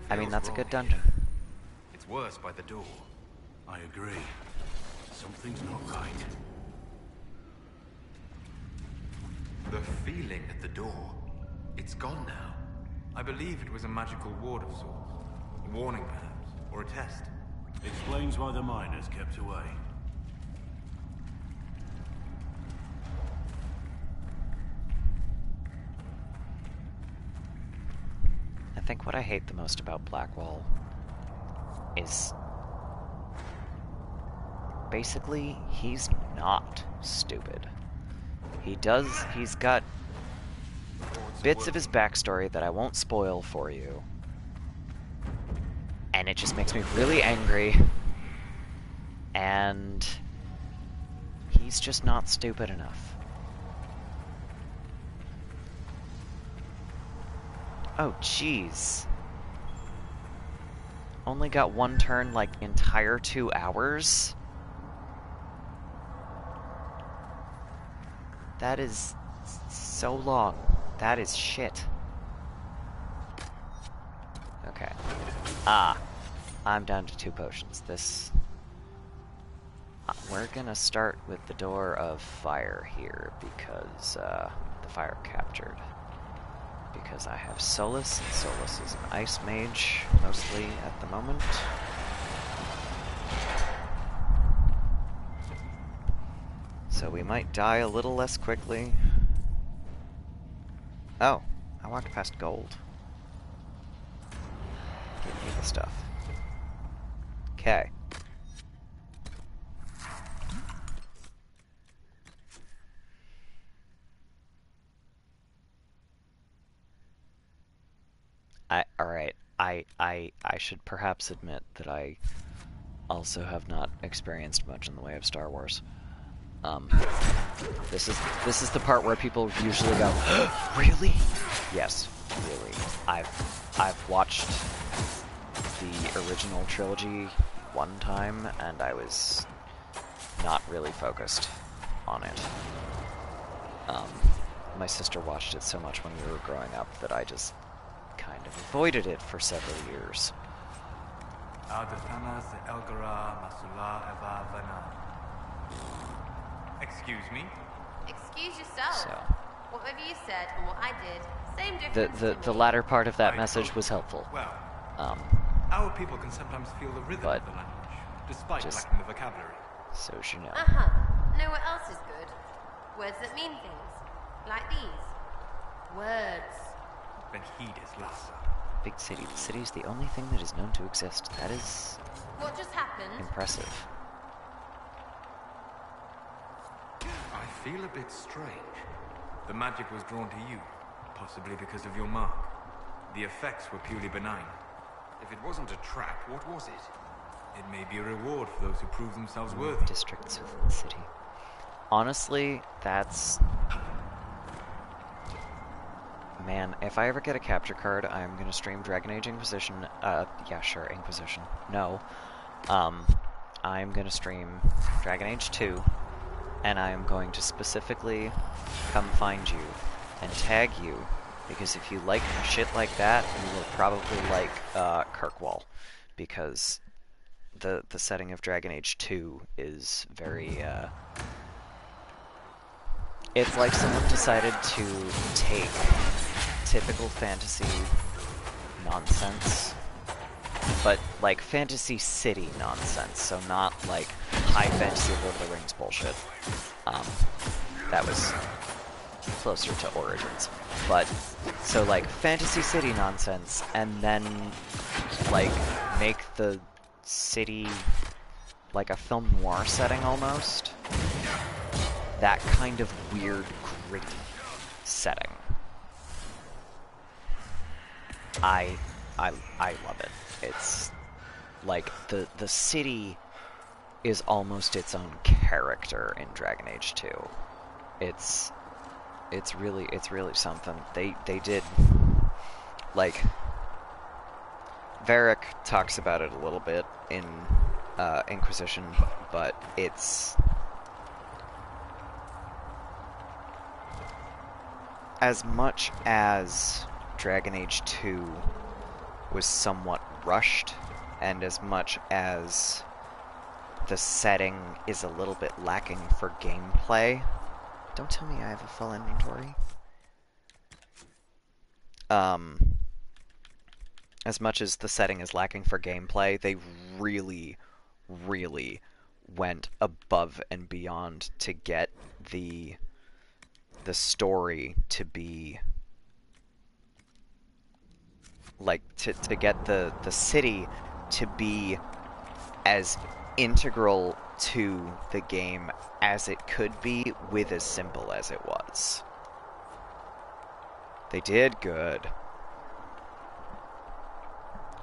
S1: I mean, that's a good dungeon.
S4: It's worse by the door.
S8: I agree. Something's not right.
S7: The feeling at the door. It's gone now. I believe it was a magical ward of sorts. A warning, perhaps, or a test.
S8: Explains why the miners kept away.
S1: think what I hate the most about Blackwall is basically he's not stupid. He's got bits of his backstory that I won't spoil for you, and it just makes me really angry, and he's just not stupid enough. Oh, jeez. Only got one turn, like, entire 2 hours? That is so long. That is shit. Okay. I'm down to 2 potions. This... we're gonna start with the Door of Fire here, because, the fire captured. Because I have Solus, and Solus is an ice mage, mostly at the moment. So we might die a little less quickly. Oh, I walked past gold. Give me the stuff. Okay. Alright, I should perhaps admit that I also have not experienced much in the way of Star Wars. This is the part where people usually go, really? Yes, really. I've watched the original trilogy one time, and I was not really focused on it. My sister watched it so much when we were growing up that I just kind of avoided it for several years.
S7: Excuse me?
S6: Excuse yourself.
S1: So,
S6: Whatever you said and what I did, same difference.
S1: the latter part of that message was helpful.
S7: Well,
S1: Um,
S7: our people can sometimes feel the rhythm
S1: but
S7: of the language, despite
S1: just-
S7: lacking the vocabulary.
S1: so as you know.
S6: Know what else is good? Words that mean things. Like these. Words.
S7: Then heed his Lhasa.
S1: Big city. The city is the only thing that is known to exist. That is
S6: What just happened?
S1: impressive.
S7: I feel a bit strange. The magic was drawn to you, possibly because of your mark. The effects were purely benign. If it wasn't a trap, what was it? It may be a reward for those who prove themselves worthy.
S1: Districts within the city. Honestly, that's... Man, if I ever get a capture card, I'm gonna stream Dragon Age Inquisition. Yeah, sure, Inquisition. No. I'm gonna stream Dragon Age 2, and I am going to specifically come find you and tag you, because if you like shit like that, you will probably like, Kirkwall, because the setting of Dragon Age 2 is very, it's like someone decided to take typical fantasy nonsense, but like Fantasy City nonsense, so not like high fantasy Lord of the Rings bullshit. That was closer to Origins. But, so like Fantasy City nonsense, and then like make the city like a film noir setting almost. That kind of weird, gritty setting. I love it. It's like the city is almost its own character in Dragon Age 2. It's really something. They did, like, Varric talks about it a little bit in Inquisition, but it's as much as Dragon Age 2 was somewhat rushed, and as much as the setting is a little bit lacking for gameplay. Don't tell me I have a full inventory. As much as the setting is lacking for gameplay, they really, really went above and beyond to get the story to be like, to get the city to be as integral to the game as it could be with as simple as it was. They did good.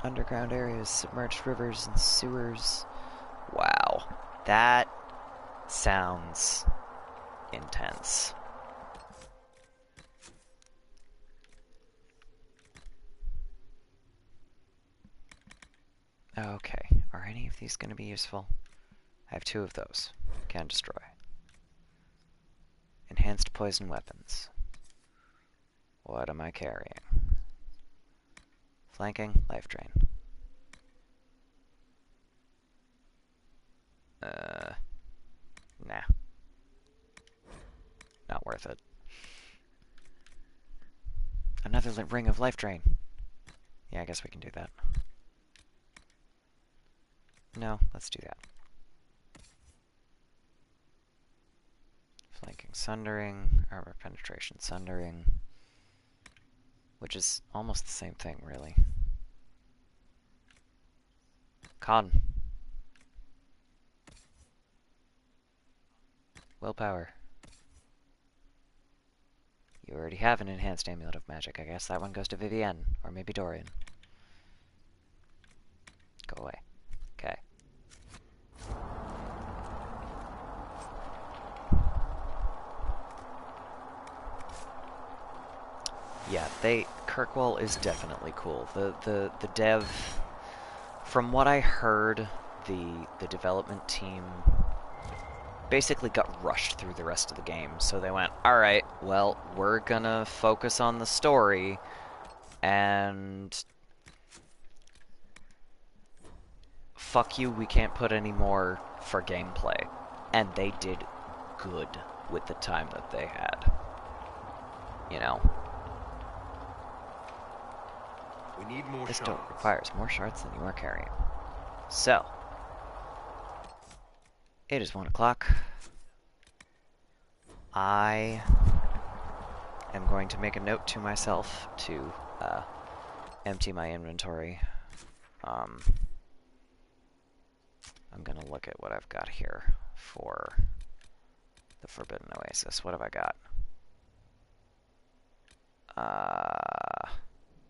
S1: Underground areas, submerged rivers and sewers. Wow. That sounds intense. Okay, are any of these going to be useful? I have 2 of those. Can destroy. Enhanced poison weapons. What am I carrying? Flanking, life drain. Nah. Not worth it. Another ring of life drain. Yeah, I guess we can do that. No, let's do that. Flanking sundering, armor penetration sundering, which is almost the same thing, really. Con. Willpower. You already have an enhanced amulet of magic. I guess that one goes to Vivienne, or maybe Dorian. Go away. Okay. Yeah, Kirkwall is definitely cool. The dev, from what I heard, the development team basically got rushed through the rest of the game. So they went, alright, well, we're gonna focus on the story, and fuck you, we can't put any more for gameplay. And they did good with the time that they had. You know?
S7: We need more
S1: This
S7: shards.
S1: door requires more shards than you are carrying. So, it is 1 o'clock. I am going to make a note to myself to empty my inventory. I'm gonna look at what I've got here for the Forbidden Oasis. What have I got?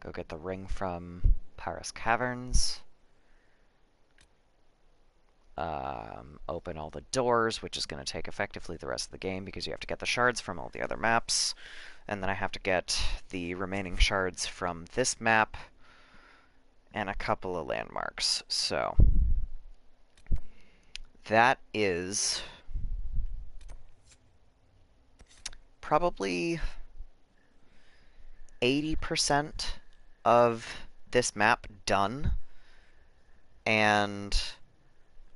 S1: Go get the ring from Paris Caverns. Open all the doors, which is going to take effectively the rest of the game because you have to get the shards from all the other maps. And then I have to get the remaining shards from this map and a couple of landmarks. So that is probably 80% of this map done, and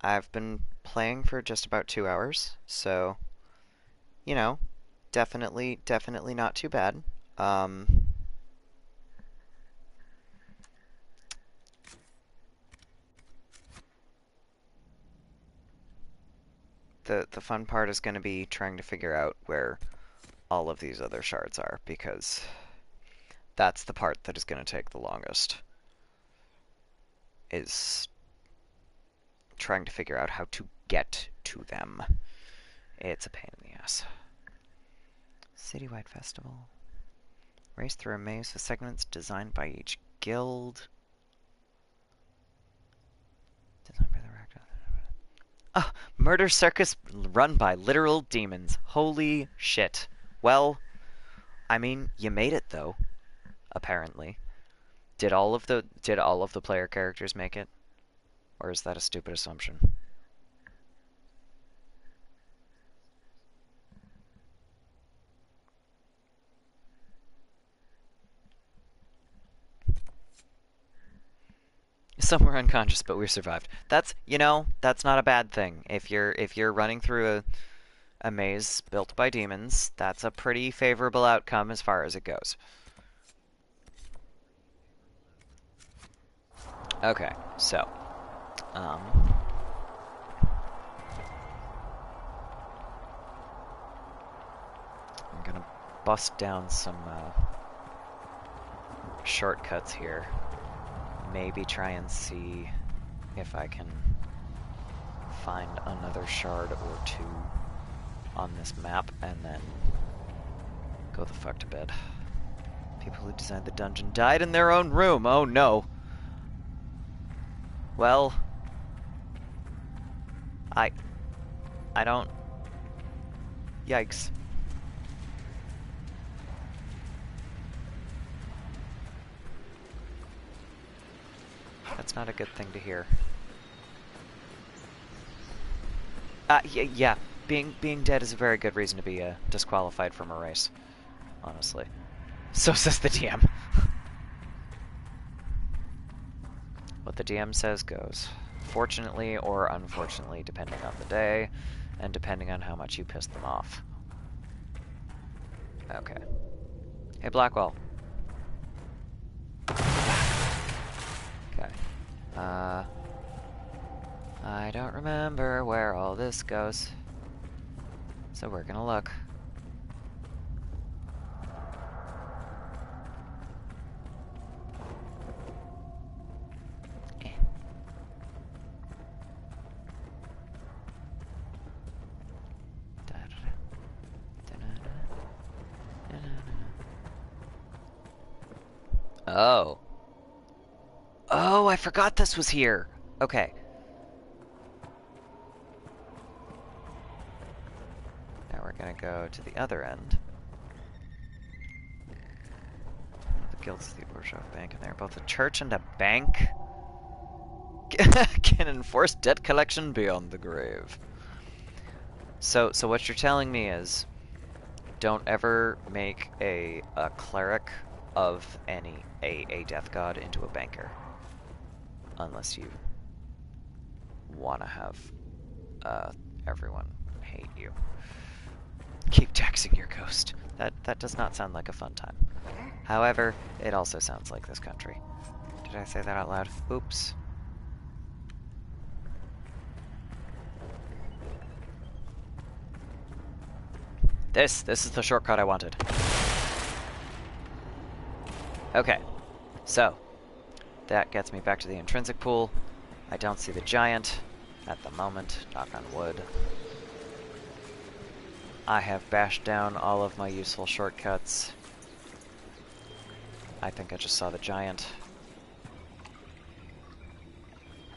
S1: I've been playing for just about 2 hours, so, you know, definitely not too bad. The fun part is going to be trying to figure out where all of these other shards are, because that's the part that is going to take the longest, is trying to figure out how to get to them. It's a pain in the ass. Citywide festival. Race through a maze with segments designed by each guild. Designed by the Oh, murder circus run by literal demons. Holy shit. Well, I mean, you made it though. Apparently. Did all of the player characters make it? Or is that a stupid assumption? Some were unconscious, but we survived. That's, you know, that's not a bad thing. If you're running through a maze built by demons, that's a pretty favorable outcome as far as it goes. Okay, so I'm gonna bust down some shortcuts here. maybe try and see if I can find another shard or two on this map, and then go the fuck to bed. People who designed the dungeon died in their own room. Oh no. Well, I don't. Yikes. That's not a good thing to hear. Yeah. Being dead is a very good reason to be disqualified from a race. Honestly. So says the DM. What the DM says goes. Fortunately or unfortunately, depending on the day, and depending on how much you pissed them off. Okay. Hey, Blackwell. Okay. I don't remember where all this goes. So we're gonna look. Oh. Oh, I forgot this was here. Okay. Now we're gonna go to the other end. The Guild's the Workshop Bank, and they're both a church and a bank. Can enforce debt collection beyond the grave. So what you're telling me is, don't ever make a cleric of a death god into a banker, unless you want to have everyone hate you. Keep taxing your ghost. That does not sound like a fun time. However, it also sounds like this country. Did I say that out loud? Oops. This is the shortcut I wanted. Okay, so that gets me back to the intrinsic pool. I don't see the giant at the moment, knock on wood. I have bashed down all of my useful shortcuts. I think I just saw the giant.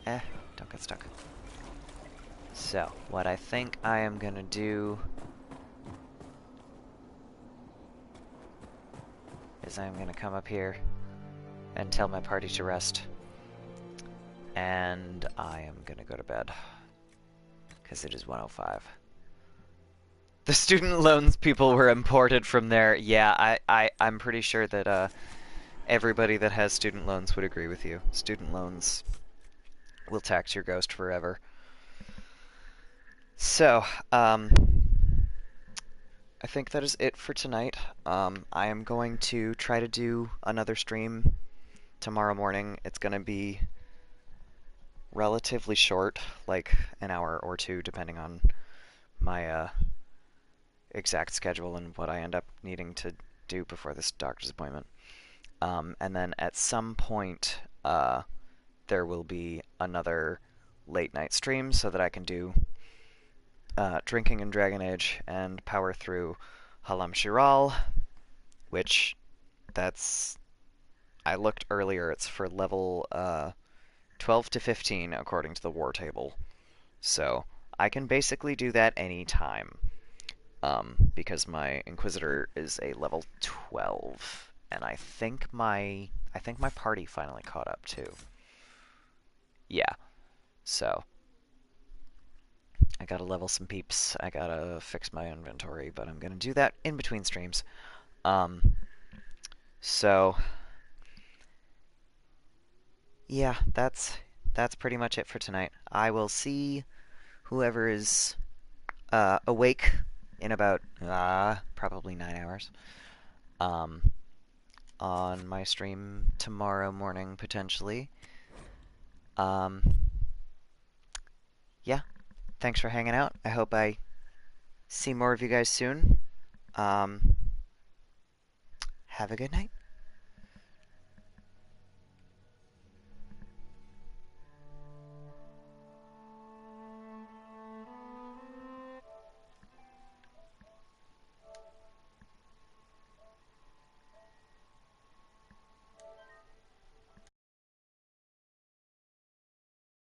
S1: Don't get stuck. So, what I think I am gonna do is I'm gonna come up here and tell my party to rest. And I am gonna go to bed. Because it is 1:05. The student loans people were imported from there. Yeah, I'm pretty sure that everybody that has student loans would agree with you. Student loans will tax your ghost forever. So, I think that is it for tonight. I am going to try to do another stream tomorrow morning. It's going to be relatively short, like an hour or two, depending on my exact schedule and what I end up needing to do before this doctor's appointment. And then at some point, there will be another late night stream so that I can do Drinking in Dragon Age and power through Halam Shiral, which I looked earlier, it's for level 12 to 15 according to the war table. So I can basically do that anytime, because my Inquisitor is a level 12, and I think my party finally caught up too. Yeah, so I gotta level some peeps, I gotta fix my inventory, but I'm gonna do that in between streams. So yeah, that's pretty much it for tonight. I will see whoever is awake in about probably 9 hours on my stream tomorrow morning, potentially. Yeah, thanks for hanging out. I hope I see more of you guys soon. Have a good night.